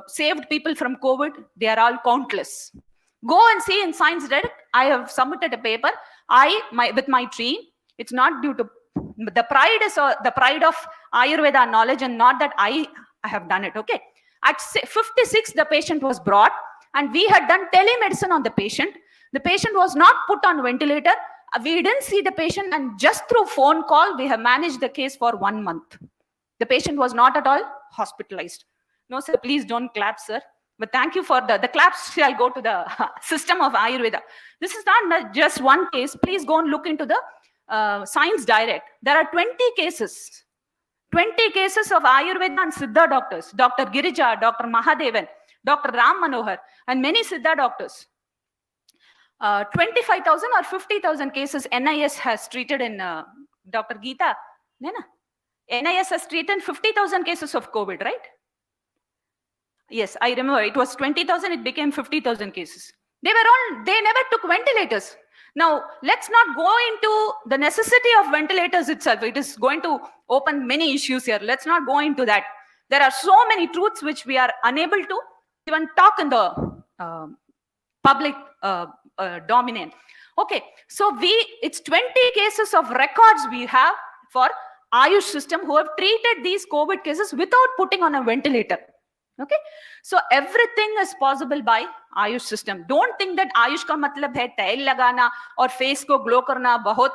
saved people from COVID? They are all countless. Go and see in Science Direct. I have submitted a paper. With my team. It's not due to the pride is the pride of Ayurveda knowledge and not that I have done it. Okay. At 56, the patient was brought and we had done telemedicine on the patient. The patient was not put on ventilator. We didn't see the patient and just through phone call, we have managed the case for 1 month. The patient was not at all hospitalized. No, sir, please don't clap, sir. But thank you for the claps shall go to the system of Ayurveda. This is not just one case. Please go and look into the Science Direct. There are 20 cases. 20 cases of Ayurveda and Siddha doctors. Dr. Girija, Dr. Mahadevan, Dr. Ram Manohar, and many Siddha doctors. 25,000 or 50,000 cases NIS has treated in Dr. Geetha. NIS has treated 50,000 cases of COVID, right? Yes, I remember. It was 20,000, it became 50,000 cases. They never took ventilators. Now, let's not go into the necessity of ventilators itself. It is going to open many issues here. Let's not go into that. There are so many truths which we are unable to even talk in the public domain. Okay, so it's 20 cases of records we have for Ayush system who have treated these COVID cases without putting on a ventilator. Okay, so everything is possible by Ayush system. Don't think that Ayush ka matlab hai tail lagana or face ko glow karna, bahut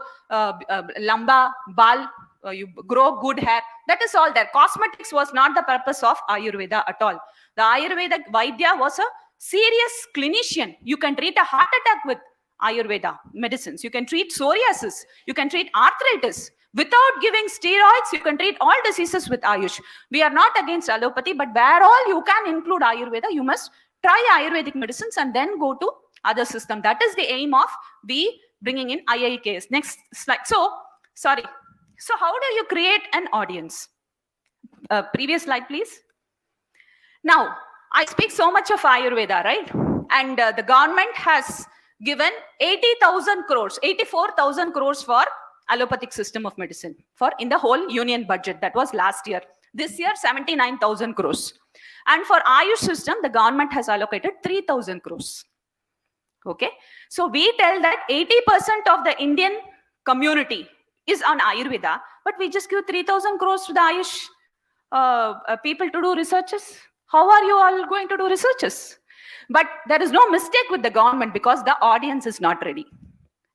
lamba baal, you grow good hair. That is all there. Cosmetics was not the purpose of Ayurveda at all. The Ayurvedic Vaidya was a serious clinician. You can treat a heart attack with Ayurveda medicines. You can treat psoriasis. You can treat arthritis. Without giving steroids, you can treat all diseases with Ayush. We are not against allopathy, but where all you can include Ayurveda, you must try Ayurvedic medicines and then go to other system. That is the aim of bringing in IIKS. Next slide. So how do you create an audience? Previous slide, please. Now, I speak so much of Ayurveda, right? And the government has given 80,000 crores, 84,000 crores for allopathic system of medicine in the whole union budget. That was last year. This year, 79,000 crores. And for Ayush system, the government has allocated 3,000 crores. Okay. So we tell that 80% of the Indian community is on Ayurveda, but we just give 3,000 crores to the Ayush people to do researches. How are you all going to do researches? But there is no mistake with the government because the audience is not ready,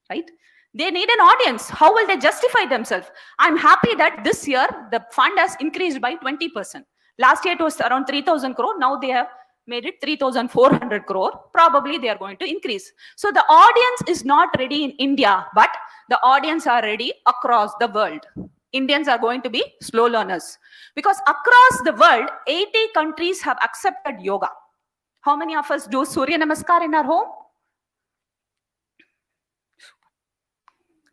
right? They need an audience. How will they justify themselves? I'm happy that this year the fund has increased by 20%. Last year it was around 3,000 crore. Now they have made it 3,400 crore. Probably they are going to increase. So the audience is not ready in India, but the audience are ready across the world. Indians are going to be slow learners because across the world, 80 countries have accepted yoga. How many of us do Surya Namaskar in our home?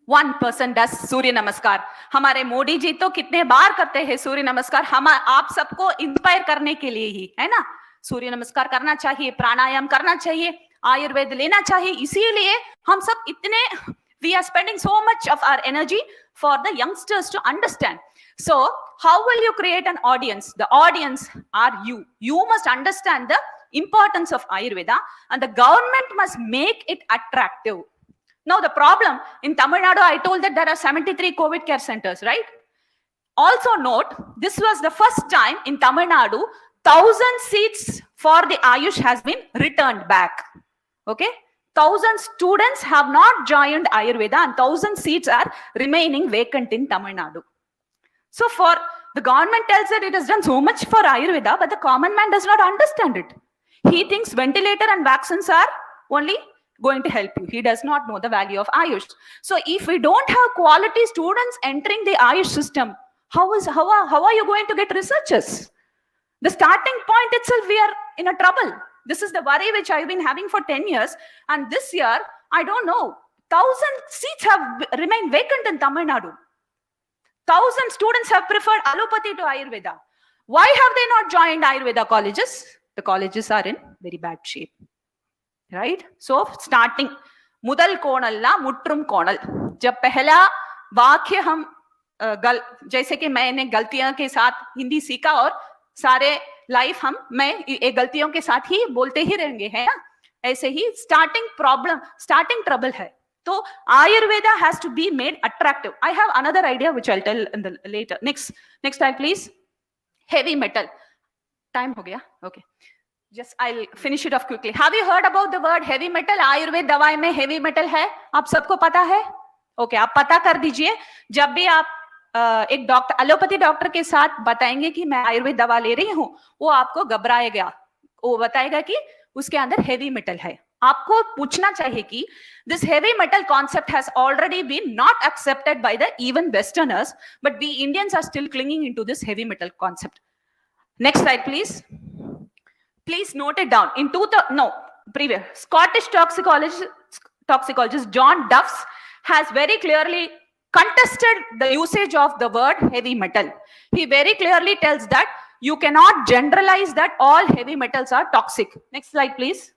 1% does Surya Namaskar. हमारे मोदी जी तो कितने बार करते हैं सूर्य नमस्कार. आप सबको inspire करने के लिए ही है ना. सूर्य नमस्कार करना चाहिए, प्राणायाम करना चाहिए, आयुर्वेद लेना चाहिए. इसीलिए हम सब इतने we are spending so much of our energy for the youngsters to understand. So how will you create an audience? The audience are you. You must understand the importance of Ayurveda and the government must make it attractive. Now the problem in Tamil Nadu, I told that there are 73 COVID care centers, right? Also note, this was the first time in Tamil Nadu, 1,000 seats for the Ayush has been returned back. Okay? 1,000 students have not joined Ayurveda and 1,000 seats are remaining vacant in Tamil Nadu. So for the government tells that it has done so much for Ayurveda, but the common man does not understand it. He thinks ventilator and vaccines are only going to help you. He does not know the value of Ayush. So if we don't have quality students entering the Ayush system, how are you going to get researchers? The starting point itself, we are in a trouble. This is the worry which I've been having for 10 years. And this year, I don't know, 1,000 seats have remained vacant in Tamil Nadu. 1,000 students have preferred allopathy to Ayurveda. Why have they not joined Ayurveda colleges? The colleges are in very bad shape. Right? So, starting, Mudal Konal la Mutrum Konal. जब पहला वाक्य हम जैसे कि मैंने गलतियों के साथ हिंदी सीखा और सारे लाइफ मैं ये गलतियों के साथ ही बोलते ही रहेंगे, है ना? ऐसे ही स्टार्टिंग ट्रबल है. तो Ayurveda has to be made attractive. I have another idea which I'll tell in the later. Next slide, please. Heavy metal. Time हो गया? Okay. Just I'll finish it off quickly. Have you heard about the word heavy metal? Ayurveda दवाई में heavy metal है. आप सबको पता है? Okay, आप पता कर दीजिए. जब भी आप एक डॉक्टर, एलोपैथी डॉक्टर के साथ बताएंगे कि मैं आयुर्वेद दवा ले रही हूं, वो आपको घबराएगा. वो बताएगा कि उसके अंदर हेवी मेटल है. आपको पूछना चाहिए कि this heavy metal concept has already been not accepted by the even Westerners, but we Indians are still clinging into this heavy metal concept. Next slide, please. Please note it down. In previous Scottish toxicologist John Duffs has very clearly contested the usage of the word heavy metal. He very clearly tells that you cannot generalize that all heavy metals are toxic. Next slide, please.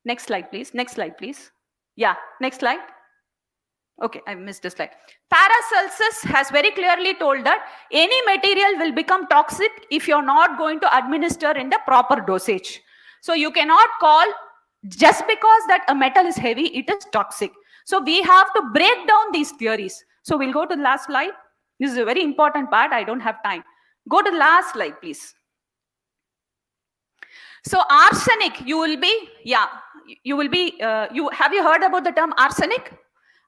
Next slide, please. Next slide, please. Yeah, next slide. Okay, I missed this slide. Paracelsus has very clearly told that any material will become toxic if you're not going to administer in the proper dosage. So you cannot call just because that a metal is heavy, it is toxic. So we have to break down these theories. So we'll go to the last slide. This is a very important part. I don't have time. Go to the last slide, please. So arsenic, have you heard about the term arsenic?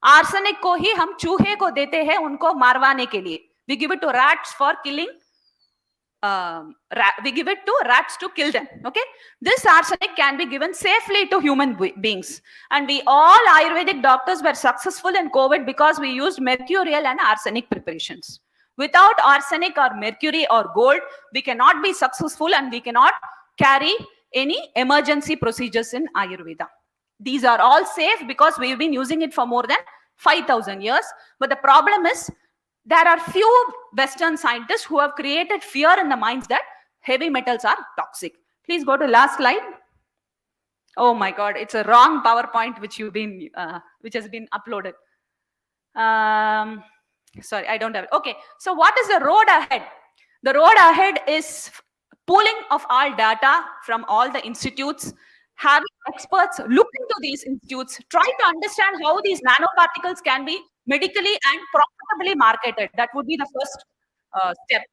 Arsenic को ही हम चूहे को देते हैं उनको मारवाने के लिए. We give it to rats for killing. We give it to rats to kill them. Okay, this arsenic can be given safely to human beings, and we all Ayurvedic doctors were successful in COVID because we used mercurial and arsenic preparations. Without arsenic or mercury or gold, we cannot be successful and we cannot carry any emergency procedures in Ayurveda. These are all safe because we've been using it for more than 5,000 years. But the problem is there are few Western scientists who have created fear in the minds that heavy metals are toxic. Please go to last slide. Oh my God, it's a wrong PowerPoint which has been uploaded. Sorry, I don't have it. Okay, so what is the road ahead? The road ahead is pooling of all data from all the institutes, having experts look into these institutes, try to understand how these nanoparticles can be medically and profitably marketed. That would be the first step.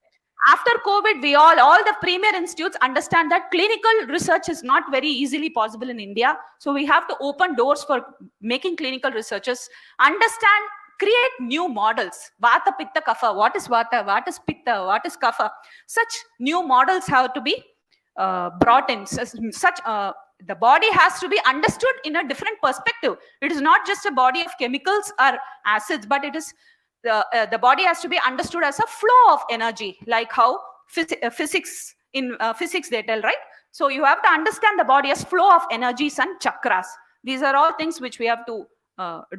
After COVID, we all the premier institutes understand that clinical research is not very easily possible in India. So we have to open doors for making clinical researchers, understand, create new models. Vata, Pitta, Kapha. What is Vata? What is Pitta? What is Kapha? Such new models have to be brought in. The body has to be understood in a different perspective. It is not just a body of chemicals or acids, but it is the body has to be understood as a flow of energy, like how physics they tell, right? So you have to understand the body as flow of energies and chakras. These are all things which we have to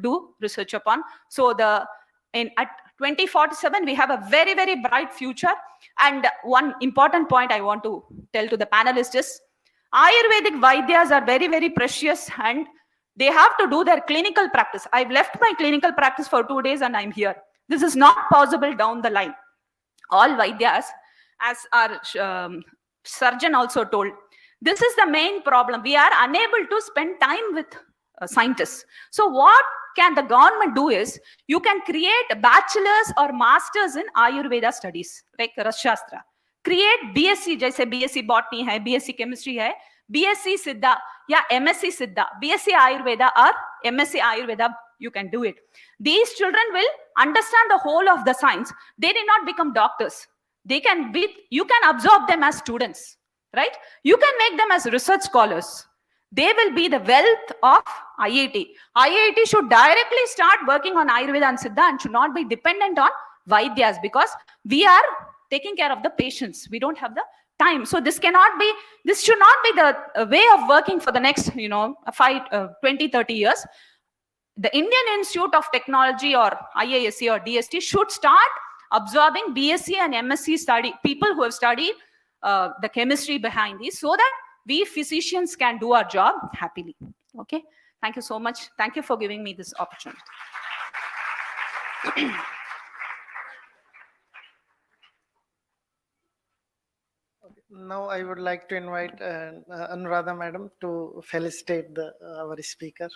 do research upon. So at 2047, we have a very, very bright future. And one important point I want to tell to the panelists is Ayurvedic Vaidyas are very, very precious and they have to do their clinical practice. I've left my clinical practice for 2 days and I'm here. This is not possible down the line. All Vaidyas, as our surgeon also told, this is the main problem. We are unable to spend time with scientists. So what can the government do is, you can create bachelor's or master's in Ayurveda studies, like Rasshastra. Create BSc, जैसे BSc botany है, BSc chemistry है, BSc Siddha या MSc Siddha, BSc Ayurveda or MSc Ayurveda, you can do it. These children will understand the whole of the science. They did not become doctors. You can absorb them as students, right? You can make them as research scholars. They will be the wealth of IIT. IIT should directly start working on Ayurveda and Siddha and should not be dependent on Vaidyas, because we are taking care of the patients. We don't have the time. So this should not be the way of working for the next, 20, 30 years. The Indian Institute of Technology or IISER or DST should start absorbing BSc and MSc people who have studied the chemistry behind these, so that we physicians can do our job happily. Okay. Thank you so much. Thank you for giving me this opportunity. Now I would like to invite Anuradha Madam to felicitate our speaker.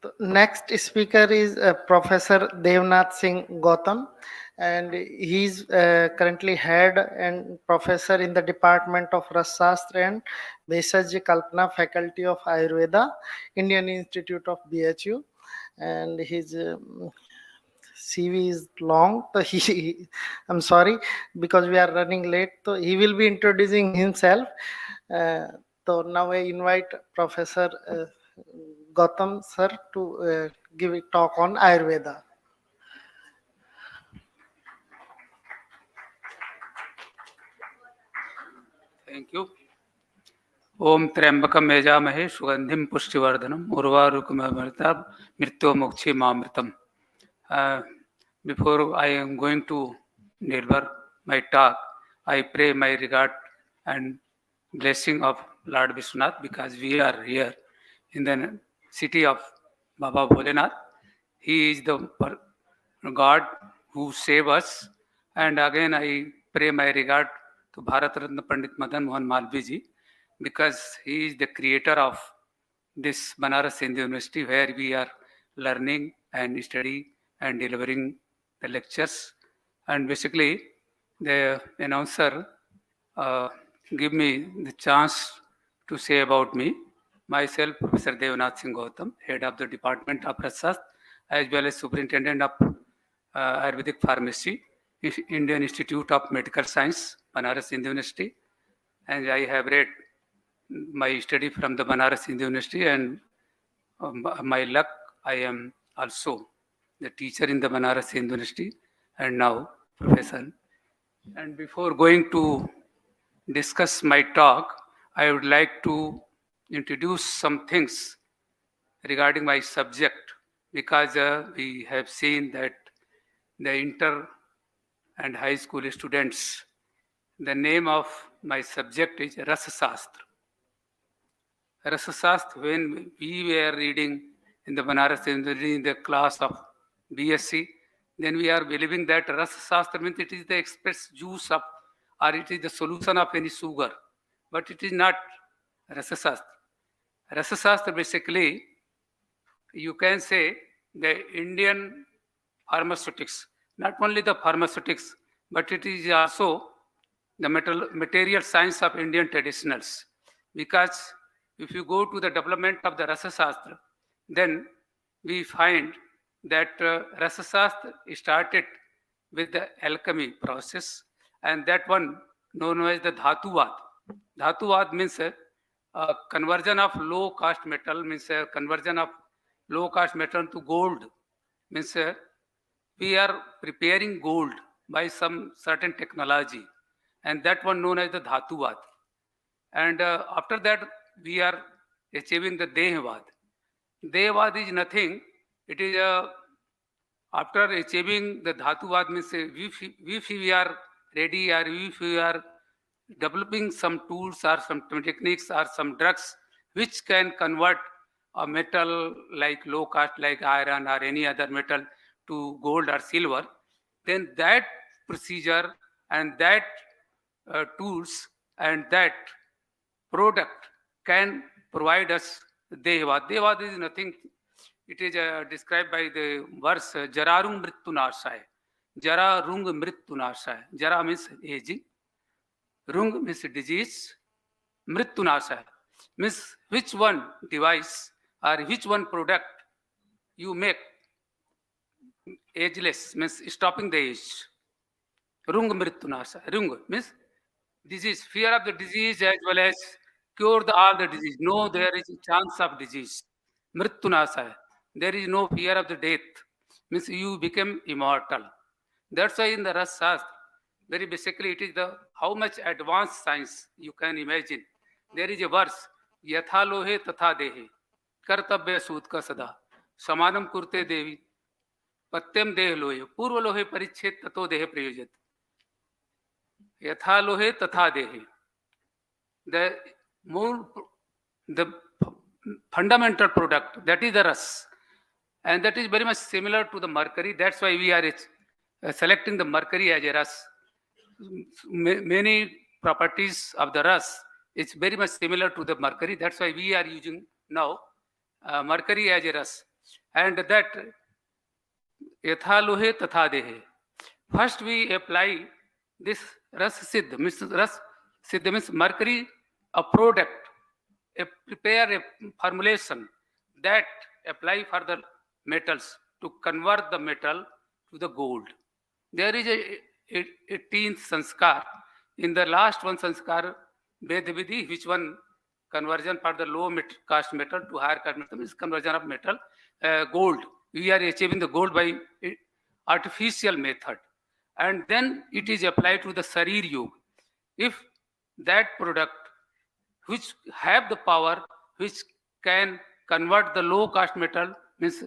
The next speaker is Professor Devnath Singh Gautam, and he's currently head and professor in the Department of Rasastra and Bheshaj Kalpana Faculty of Ayurveda, Indian Institute of BHU, and his CV is long. So I'm sorry because we are running late. So he will be introducing himself. So now I invite Professor Gautam sir to give a talk on Ayurveda. Thank you. Om Trambakam Yajamahe Sugandhim Pushtivardhanam Urvarukamamritam Mrityo Mokshi Mamritam. Before I am going to deliver my talk, I pray my regard and blessing of Lord Vishwanath, because we are here in the city of Baba Bholenath. He is the God who saved us. And again, I pray my regard to Bharat Ratna Pandit Madan Mohan Malviya ji, because he is the creator of this Banaras Hindu University, where we are learning and study and delivering the lectures. And basically, the announcer give me the chance to say about me. Myself, Professor Devnath Singh Gautam, head of the Department of Rasastra, as well as Superintendent of Ayurvedic Pharmacy, Indian Institute of Medical Science, Banaras Hindu University. And I have read my study from the Banaras Hindu University, and my luck, I am also the teacher in the Banaras Hindu University, and now professor. And before going to discuss my talk, I would like to introduce some things regarding my subject, because we have seen that the inter and high school students, the name of my subject is Rasasastra. Rasasastra, when we were reading in the Banaras University in the class of BSc, then we are believing that Rasasastra means it is the express juice of, or it is the solution of any sugar. But it is not Rasasastra. Rasasastra basically, you can say the Indian pharmaceutics, not only the pharmaceutics, but it is also the material science of Indian traditionals. Because if you go to the development of the Rasasastra, then we find that Rasasastra started with the alchemy process, and that one known as the Dhatuvad. Dhatuvad means conversion of low cost metal, means conversion of low cost metal to gold, means we are preparing gold by some certain technology, and that one known as the Dhatuvad. And after that, we are achieving the Dehvad. Dehvad is nothing. It is after achieving the Dhatuvad, means if we are ready, or if we are developing some tools or some techniques or some drugs which can convert a metal like low cost, like iron or any other metal, to gold or silver, then that procedure and that tools and that product can provide us Devad. Devad is nothing. It is described by the verse Jararung Mrittunashaya. Jara Rung Mrittunashaya. Jara means aging. Rung means disease. Mrittunashaya means which one device or which one product you make ageless, means stopping the age. Rung Mrittunashaya. Rung means disease, fear of the disease as well as cure all the disease. No, there is a chance of disease. Mrittunasaya. There is no fear of the death. Means you become immortal. That's why in the Rasas, very basically it is the how much advanced science you can imagine. There is a verse, Yatha lohe tatha dehe, kartabya sutka sada, samanam kurte devi, patyam deh lohe, purva lohe parichet tato dehe prayojat. Yatha lohe tatha dehe. The fundamental product, that is the ras. And that is very much similar to the mercury. That's why we are selecting the mercury as a ras. Many properties of the ras is very much similar to the mercury. That's why we are using now mercury as a ras. And that yatha lohe tatha dehe. First we apply this ras siddha. Ras siddha means mercury, a product, prepare a formulation that apply for the metals to convert the metal to the gold. There is a 18th sanskar. In the last one sanskar, Vedvidhi, which one conversion for the low caste metal to higher caste metal is conversion of metal, gold. We are achieving the gold by artificial method. And then it is applied to the Sarir Yoga. If that product which have the power, which can convert the low caste metal, means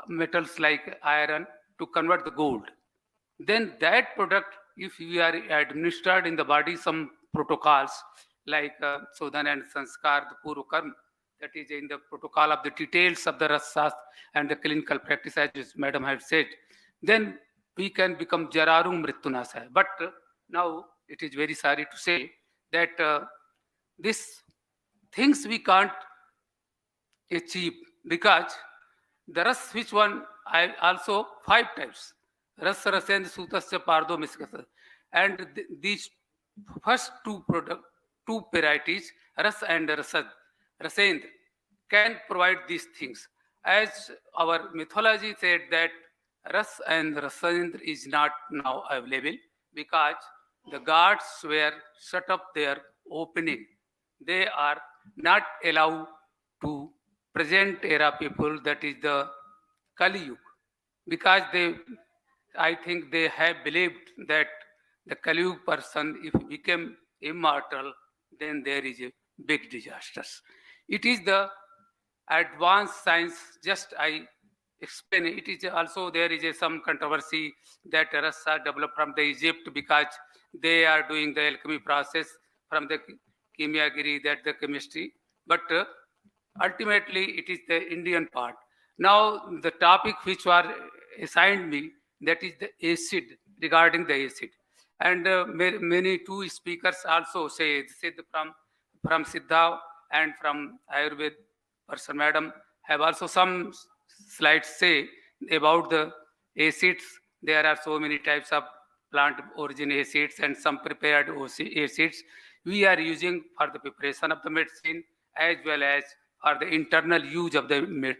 metals like iron, to convert the gold, then that product, if we are administered in the body some protocols like Sodhan and Sanskar, the Purva Karma, that is in the protocol of the details of the Rasas and the clinical practice, as Madam had said, then we can become Jararung Mrittunasaya. But now it is very sorry to say that these things we can't achieve because the ras, which one I also 5 types. Ras Rasendra Sutasya Pardo Miskasa. And these first two varieties, Ras and Rasendra, can provide these things. As our mythology said that Ras and Rasendra is not now available because the gods were shut up their opening. They are not allowed to present era people, that is the Kali Yuga, because I think they have believed that the Kali Yuga person, if he became immortal, then there is a big disaster. It is the advanced science, just I explain. It is also, there is some controversy that Rasa developed from the Egypt because they are doing the alchemy process from the Kimiagiri, that the chemistry. But ultimately, it is the Indian part. Now, the topic which were assigned me, that is the acid, regarding the acid. And many two speakers also say from Siddha and from Ayurveda person, Madam, have also some slides say about the acids. There are so many types of plant origin acids and some prepared acids we are using for the preparation of the medicine as well as for the internal use of the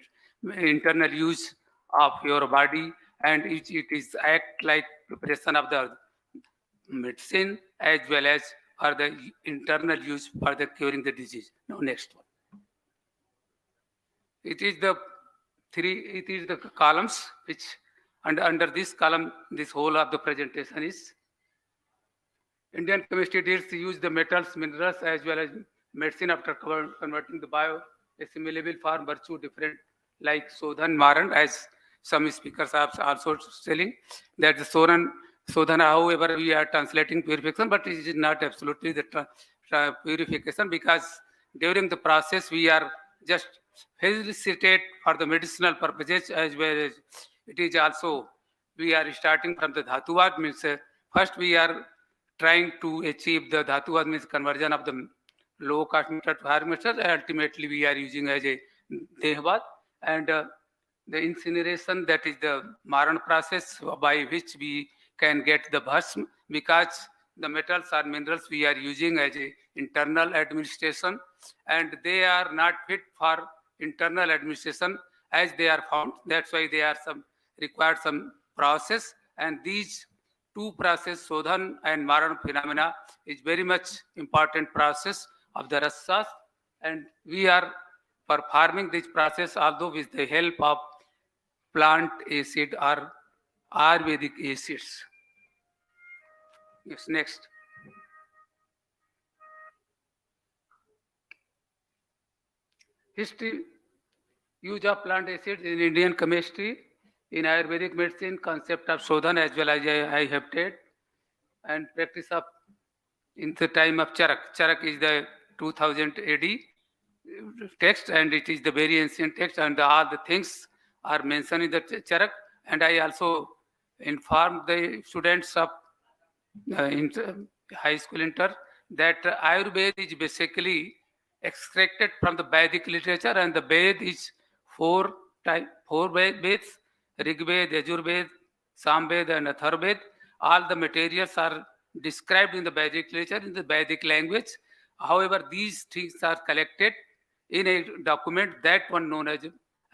internal use of your body, and it is act like preparation of the medicine as well as for the internal use for the curing the disease. Now next one. It is the columns which, and under this column, this whole of the presentation is Indian chemistry deals to use the metals, minerals as well as medicine after converting the bio-assimilable form virtue different like Sodhan Maran, as some speakers are also telling that the Sodhana, however, we are translating purification, but it is not absolutely the purification, because during the process we are just facilitate for the medicinal purposes as well as it is also, we are starting from the Dhatuvad, means first we are trying to achieve the Dhatuvad, means conversion of the low cost method to higher method. Ultimately, we are using as a Dehvad, and the incineration, that is the Maran process by which we can get the Bhasm, because the metals or minerals we are using as a internal administration, and they are not fit for internal administration as they are found. That's why they are required some process, and these two process, Sodhan and Maran phenomena, is very much important process of the Rasas, and we are performing this process although with the help of plant acid or Ayurvedic acids. Yes, next. History, use of plant acids in Indian chemistry, in Ayurvedic medicine, concept of Sodhan as well as I have taken, and practice of in the time of Charak. Charak is the 2000 AD text, and it is the very ancient text, and all the things are mentioned in the Charak. And I also informed the students of high school inter that Ayurveda is basically extracted from the Vedic literature, and the Ved is four Veds: Rig Ved, Yajur Ved, Sam Ved, and Athar Ved. All the materials are described in the Vedic literature in the Vedic language. However, these things are collected in a document, that one known as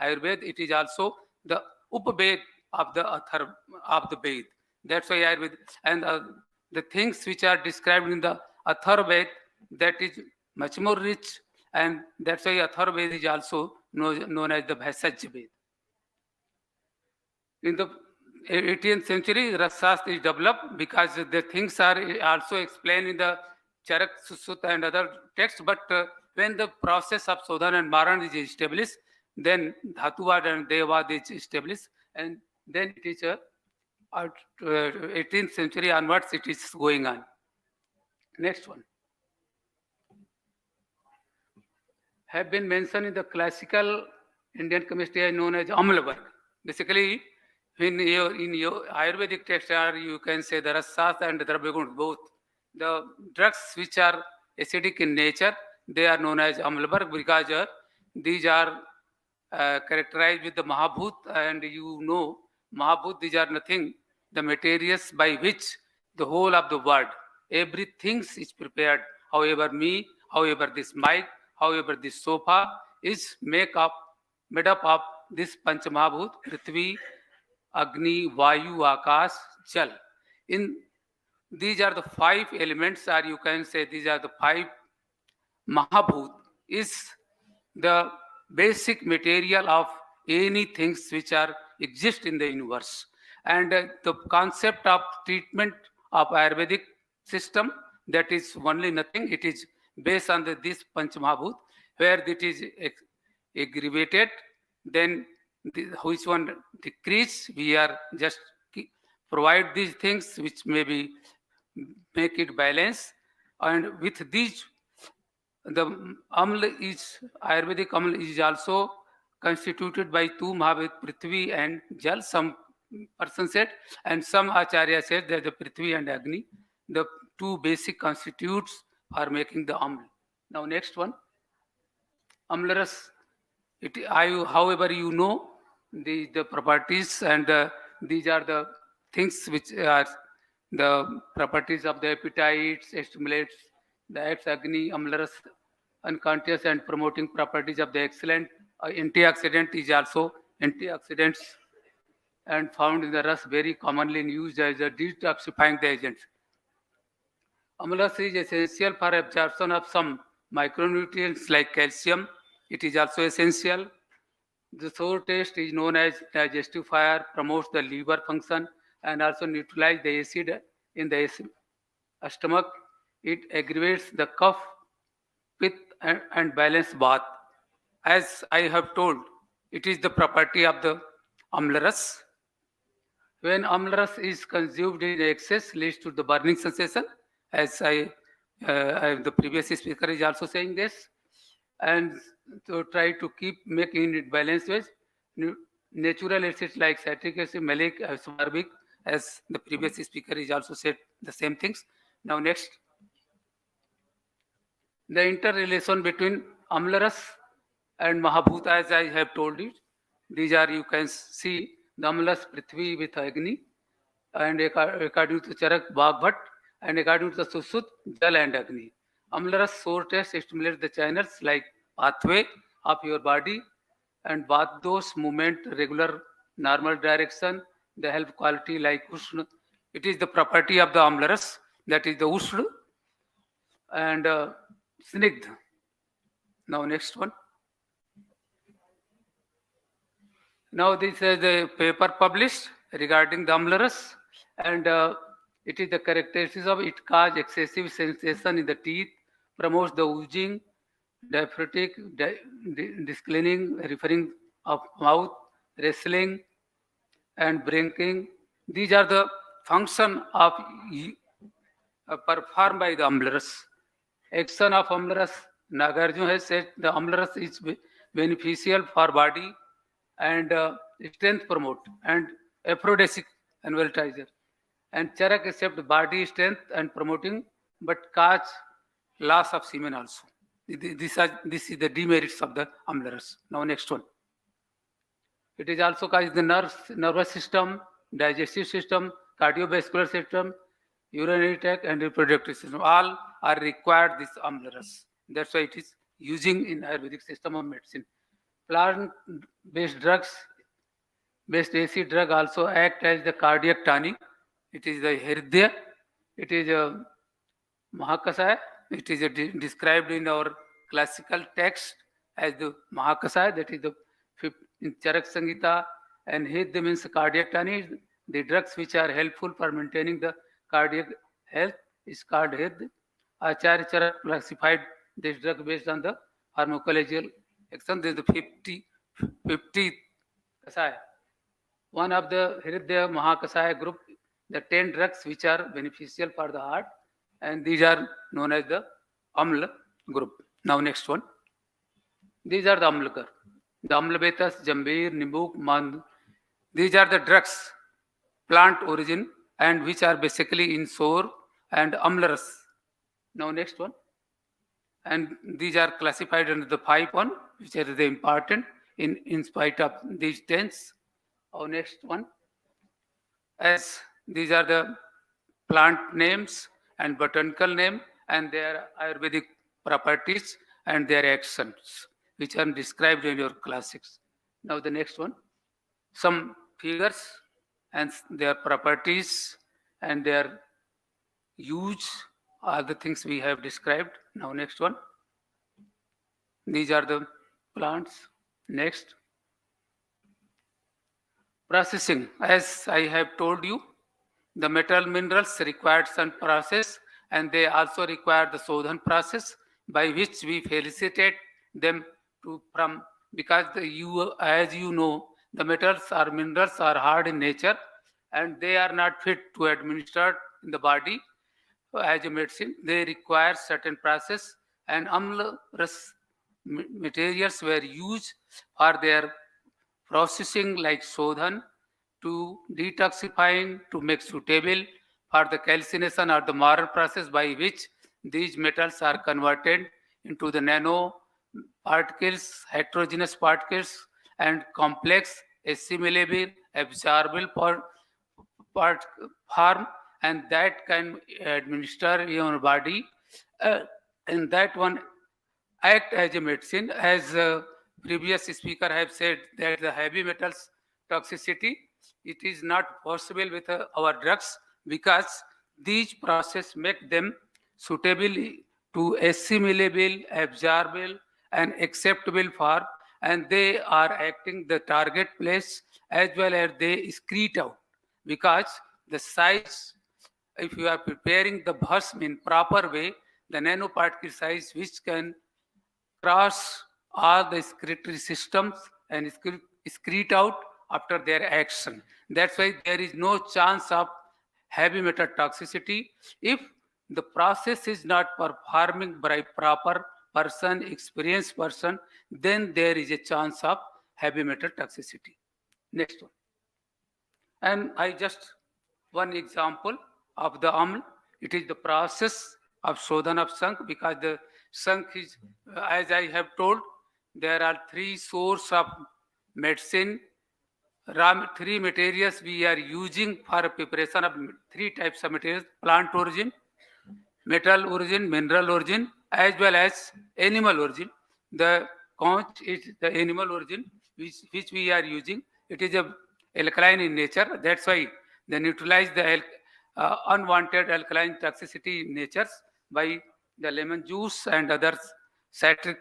Ayurveda. It is also the Upaved of the Athar of the Ved. That's why Ayurveda, and the things which are described in the Atharved, that is much more rich, and that's why Atharved is also known as the Bhaisaj Ved. In the 18th century, Rasashastra is developed because the things are also explained in the Charak, Sutta and other texts, but when the process of Sodhan and Maran is established, then Dhatuvad and Devad is established, and then it is 18th century onwards it is going on. Next one. Have been mentioned in the classical Indian chemistry known as Amlavarg. Basically, in your Ayurvedic text, you can say the Rasas and the Drabyagun, both. The drugs which are acidic in nature, they are known as Amlavarg because these are characterized with the Mahabhut, and you know Mahabhut, these are nothing, the materials by which the whole of the world, everything is prepared. However, however this mic, however this sofa is made up of this Panch Mahabhut: Prithvi, Agni, Vayu, Akash, Jal. In these are the five elements, or you can say these are the five Mahabhut, is the basic material of any things which are exist in the universe. And the concept of treatment of Ayurvedic system, that is only nothing, it is based on this Panch Mahabhut, where it is aggravated, then which one decrease, we are just provide these things which maybe make it balance. And with these, the Amla is, Ayurvedic Amla is also constituted by two Mahabhut, Prithvi and Jal. Some person said, and some Acharya said that the Prithvi and Agni, the two basic constitutes for making the Amla. Now next one, Amlaras. However, you know the properties, and these are the things which are the properties of the appetites, stimulates the acts Agni, Amlaras, unconscious and promoting properties of the excellent. Antioxidant is also antioxidants and found in the ras, very commonly used as a detoxifying the agent. Amlas is essential for absorption of some micronutrients like calcium. It is also essential. The sour taste is known as digestifier, promotes the liver function and also neutralizes the acid in the stomach. It aggravates the cough, pith and balance bath. As I have told, it is the property of the amlaras. When amlaras is consumed in excess, leads to the burning sensation, as the previous speaker is also saying this. And to try to keep making it balanced with natural acids like citric acid, malic, ascorbic, as the previous speaker is also said the same things. Now next, the interrelation between Amlaras and Mahabhuta, as I have told you. These are, you can see, the Amlas Prithvi with Agni, and according to Charak, Bhagvat, and according to the Susut, Jal and Agni. Amlaras source test stimulates the channels like pathway of your body, and Vados movement, regular normal direction, the help quality like Ushna. It is the property of the Amlaras, that is the Ushna and Snigdha. Now next one. Now this is the paper published regarding the Amlaras, and it is the characteristics of it cause excessive sensation in the teeth, promotes the oozing, diaphoretic, discleaning, referring of mouth, wrestling, and blinking. These are the function of performed by the Amlaras. Action of Amlaras. Nagarjuna has said the Amlaras is beneficial for body and strength promote and aphrodisiac and veltizer. And Charak except body strength and promoting, but cause loss of semen also. This is the demerits of the Amlaras. Now next one. It is also cause the nervous system, digestive system, cardiovascular system, urinary tract, and reproductive system. All are required this Amlaras. That's why it is using in Ayurvedic system of medicine. Plant-based drugs, based acid drug also act as the cardiac tonic. It is the Hridaya. It is a Mahakasaya. It is described in our classical text as the Mahakasaya. That is the in Charak Sangita, and Hridaya means cardiac tonic. The drugs which are helpful for maintaining the cardiac health is called Hridaya. Acharya Charak classified this drug based on the pharmacological action. There is the 50 Kasaya. One of the Hridaya Mahakasaya group, the 10 drugs which are beneficial for the heart, and these are known as the Amla group. Now next one. These are the Amlakar. The Amlabetas, Jambir, Nimbuk, Mand. These are the drugs, plant origin, and which are basically in Sor and Amlaras. Now next one. And these are classified under the 5 which are the important in spite of these 10s. Our next one. As these are the plant names and botanical name and their Ayurvedic properties and their actions, which are described in your classics. Now the next one. Some figures and their properties and their use are the things we have described. Now next one. These are the plants. Next. Processing. As I have told you, the metal minerals required some process, and they also require the Sodhan process by which we felicitate them from, because as you know, the metals or minerals are hard in nature and they are not fit to administer in the body as a medicine. They require certain process, and Amla materials were used for their processing like Sodhan, to detoxifying, to make suitable for the calcination or the moral process by which these metals are converted into the nano particles, heterogeneous particles, and complex, assimilable, absorbable form, and that can administer in your body, and that one act as a medicine. As previous speaker have said that the heavy metals toxicity, it is not possible with our drugs because these process make them suitable to assimilable, absorbable, and acceptable for, and they are acting the target place as well as they excrete out, because the size, if you are preparing the bhasm in proper way, the nanoparticle size which can cross all the excretory systems and excrete out after their action. That's why there is no chance of heavy metal toxicity. If the process is not performing by proper person, experienced person, then there is a chance of heavy metal toxicity. Next one. And I just one example of the aml. It is the process of shodhan of Sankh, because the Sankh is, as I have told, there are three sources of medicine. Three materials we are using for preparation of three types of materials: plant origin, metal origin, mineral origin, as well as animal origin. The conch is the animal origin which we are using. It is a alkaline in nature. That's why they neutralize the unwanted alkaline toxicity natures by the lemon juice and other citric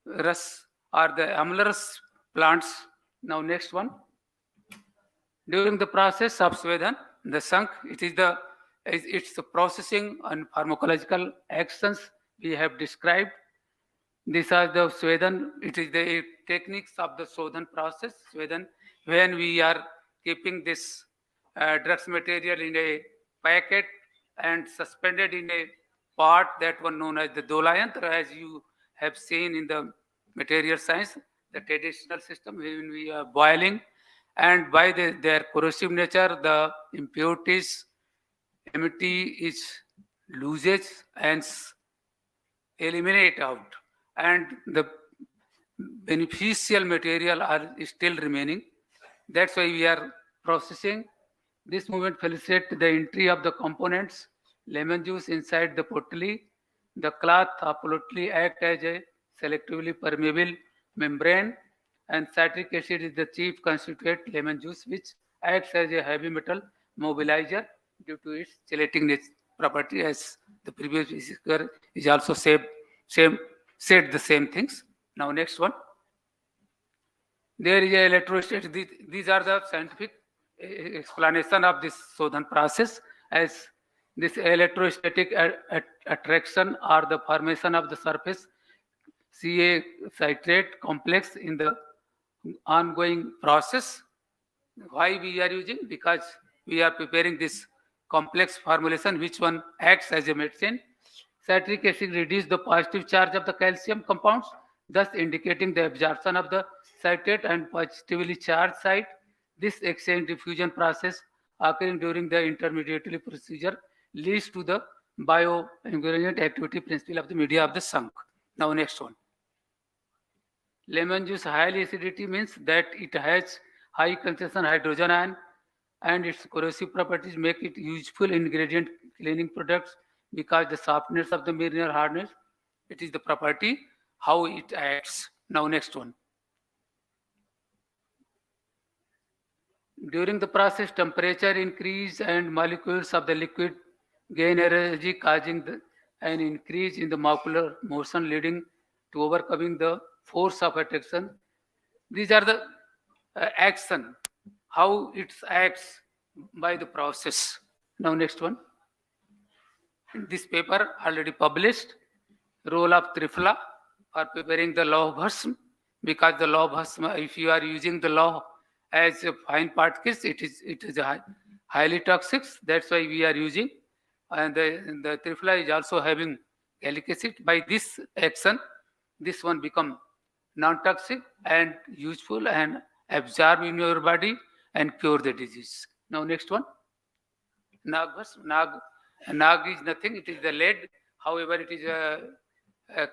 rus or the amylorous plants. Now next one. During the process of Svedhan, the Sankh, it's the processing and pharmacological actions we have described. These are the Svedhan. It is the techniques of the Shodhan process. Svedhan, when we are keeping this drugs material in a packet and suspended in a pot, that one known as the dolayantra, as you have seen in the material science, the traditional system when we are boiling, and by their corrosive nature, the impurities, humidity is loses and eliminate out, and the beneficial material are still remaining. That's why we are processing. This movement facilitates the entry of the components, lemon juice inside the pottery. The cloth absolutely act as a selectively permeable membrane, and citric acid is the chief constituent lemon juice, which acts as a heavy metal mobilizer due to its chelating property, as the previous speaker is also said the same things. Now next one. There is a electrostatic. These are the scientific explanation of this Shodhan process, as this electrostatic attraction or the formation of the surface Ca citrate complex in the ongoing process. Why we are using? Because we are preparing this complex formulation which one acts as a medicine. Citric acid reduces the positive charge of the calcium compounds, thus indicating the absorption of the citrate and positively charged site. This exchange diffusion process occurring during the intermediately procedure leads to the bioingredient activity principle of the media of the Sankh. Now next one. Lemon juice high acidity means that it has high concentration hydrogen ion, and its corrosive properties make it useful ingredient cleaning products, because the softness of the mineral hardness, it is the property how it acts. Now next one. During the process, temperature increase and molecules of the liquid gain energy, causing an increase in the molecular motion, leading to overcoming the force of attraction. These are the action, how it acts by the process. Now next one. This paper already published, role of Triphala for preparing the law of Bhasm, because the law of Bhasm, if you are using the law as a fine particles, it is highly toxic. That's why we are using. And the Triphala is also having gallic acid. By this action, this one become non-toxic and useful and absorb in your body and cure the disease. Now next one. Nag is nothing. It is the lead. However, it is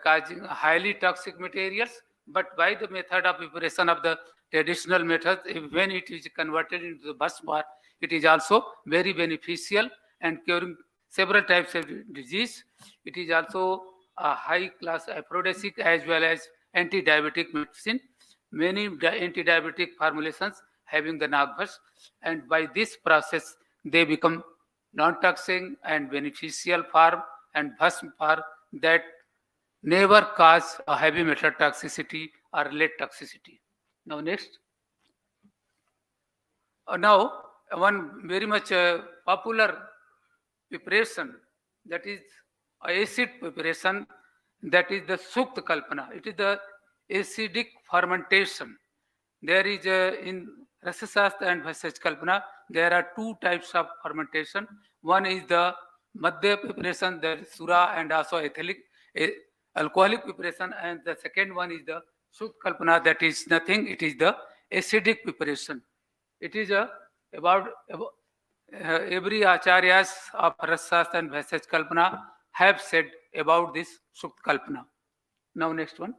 causing highly toxic materials. But by the method of preparation of the traditional methods, when it is converted into the Basma, it is also very beneficial and curing several types of disease. It is also a high-class aphrodisiac as well as anti-diabetic medicine. Many anti-diabetic formulations having the nagbhas, and by this process they become non-toxic and beneficial form and bhasm form that never cause a heavy metal toxicity or lead toxicity. Now next. Now one very much popular preparation, that is acid preparation, that is the Sukta Kalpana. It is the acidic fermentation. There is in Rasasastra and Bhasaj Kalpana, there are two types of fermentation. One is the Madhya preparation, the Sura and also alcoholic preparation, and the second one is the Sukta Kalpana, that is nothing, it is the acidic preparation. It is about every acharyas of Rasas and Vesaj Kalpana have said about this Sukt Kalpana. Now next one.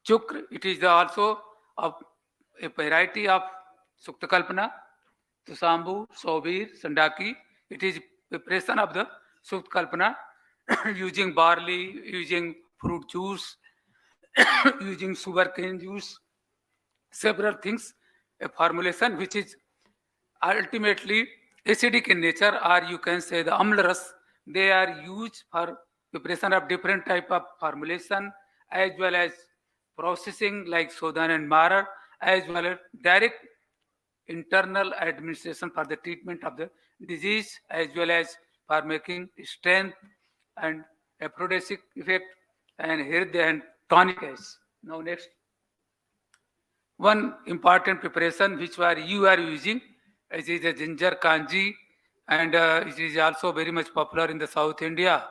Chukr, it is also a variety of Sukta Kalpana. Tusambu, Sobir, Sandaki, it is preparation of the Sukta Kalpana using barley, using fruit juice, using sugarcane juice, several things, a formulation which is ultimately acidic in nature, or you can say the amlaras. They are used for preparation of different type of formulation, as well as processing like Sodan and Marar, as well as direct internal administration for the treatment of the disease, as well as for making strength and aphrodisiac effect and hridaya and tonic acid. Now next. One important preparation which you are using, it is a ginger kanji, and it is also very much popular in the South India.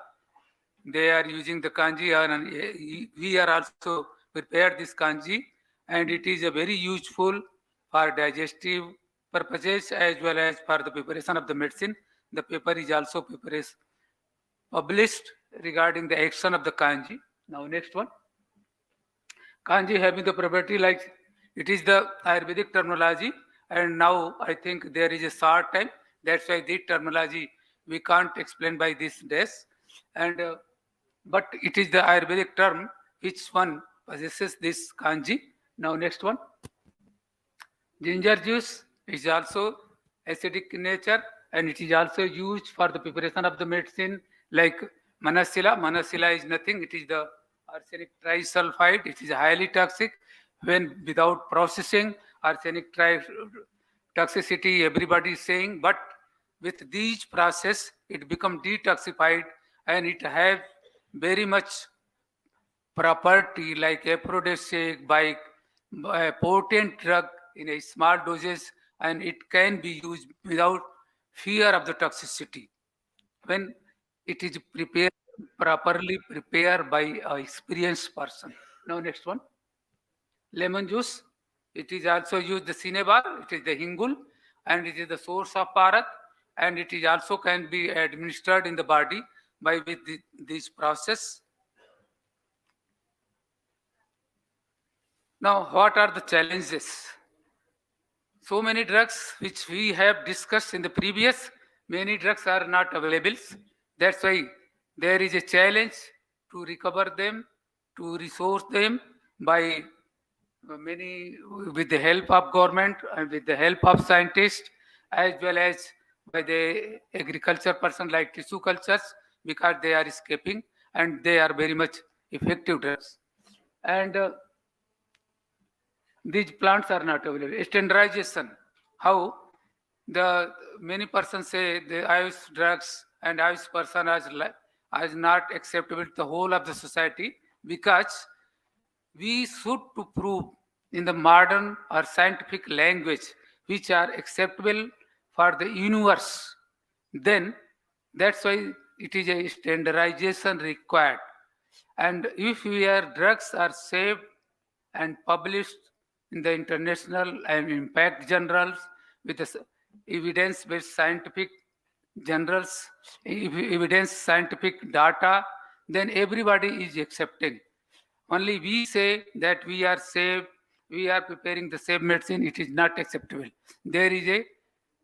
They are using the kanji, and we are also prepared this kanji, and it is a very useful for digestive purposes as well as for the preparation of the medicine. The paper is also published regarding the action of the kanji. Now next one. Kanji having the property like it is the Ayurvedic terminology, and now I think there is a short time. That's why this terminology we can't explain by this days. And but it is the Ayurvedic term which one possesses this kanji. Now next one. Ginger juice is also acidic in nature, and it is also used for the preparation of the medicine like manasila. Manasila is nothing, it is the arsenic trisulfide. It is highly toxic when without processing. Arsenic toxicity everybody is saying, but with these process it become detoxified, and it have very much property like aphrodisiac, by a potent drug in a small doses, and it can be used without fear of the toxicity when it is properly prepared by an experienced person. Now next one. Lemon juice, it is also used the cinnabar, it is the hingul, and it is the source of Bharat, and it is also can be administered in the body by with this process. Now, what are the challenges? So many drugs which we have discussed in the previous, many drugs are not available. That's why there is a challenge to recover them, to resource them by many, with the help of government and with the help of scientists, as well as by the agriculture person like tissue cultures, because they are escaping and they are very much effective drugs. And these plants are not available. Standardization, how the many persons say the Ayush drugs and Ayush person as not acceptable to the whole of the society, because we should to prove in the modern or scientific language which are acceptable for the universe. Then that's why it is a standardization required. And if your drugs are saved and published in the international and impact journals with the evidence-based scientific journals, evidence scientific data, then everybody is accepting. Only we say that we are safe, we are preparing the safe medicine, it is not acceptable. There is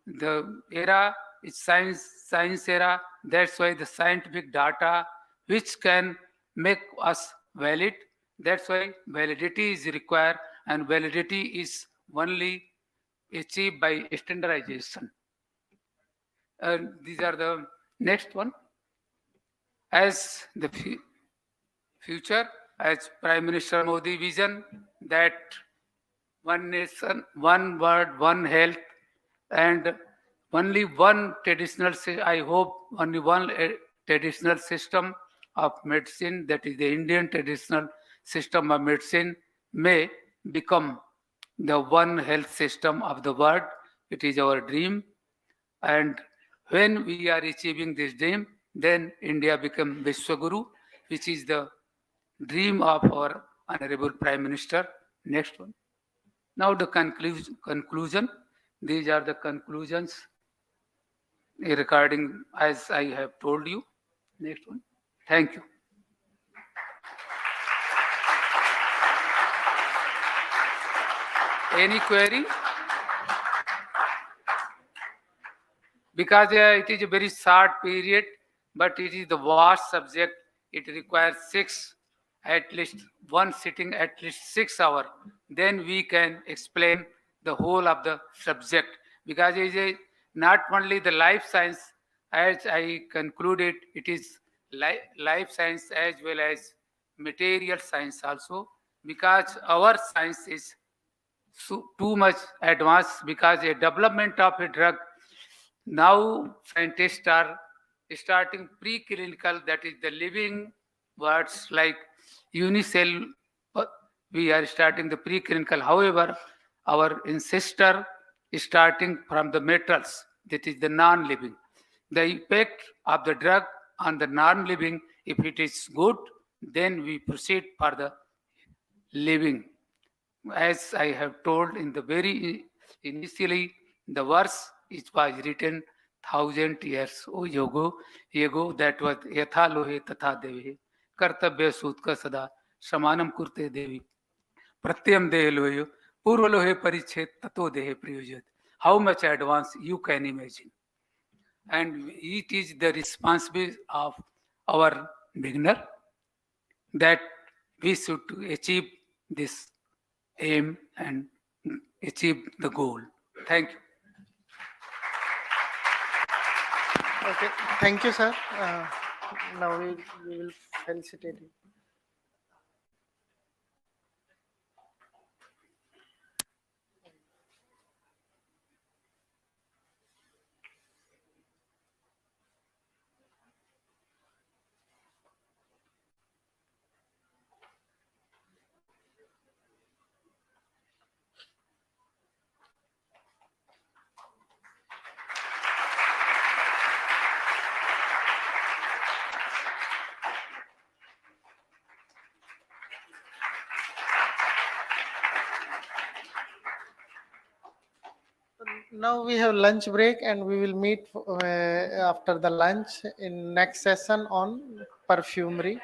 the era is science era. That's why the scientific data which can make us valid. That's why validity is required, and validity is only achieved by standardization. These are the next one. As the future, as Prime Minister Modi vision that one nation, one word, one health, and only one traditional, I hope only one traditional system of medicine, that is the Indian traditional system of medicine, may become the one health system of the world. It is our dream. And when we are achieving this dream, then India become Vishwaguru, which is the dream of our Honorable Prime Minister. Next one. Now the conclusion. These are the conclusions regarding as I have told you. Next one. Thank you. Any query? Because it is a very short period, but it is the vast subject. It requires at least one sitting, at least 6 hours. Then we can explain the whole of the subject. Because it is not only the life science, as I concluded, it is life science as well as material science also. Because our science is too much advanced, because a development of a drug, now scientists are starting preclinical, that is the living words like unicell. We are starting the preclinical. However, our ancestor is starting from the metals, that is the non-living. The effect of the drug on the non-living, if it is good, then we proceed for the living. As I have told in the very initially, the verse it was written 1,000 years ago, that was yatha lohe tatha deve kartabya sutka sada samanam kurte devi pratyam dehe lohe purva lohe parichet tato dehe priyojat. How much advance you can imagine. And it is the responsibility of our beginner that we should achieve this aim and achieve the goal. Thank you. Okay, thank you, sir. Now we will felicitate you. Now we have lunch break, and we will meet after the lunch in next session on perfumery.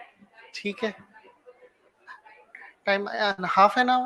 ठीक है? Time and half an hour.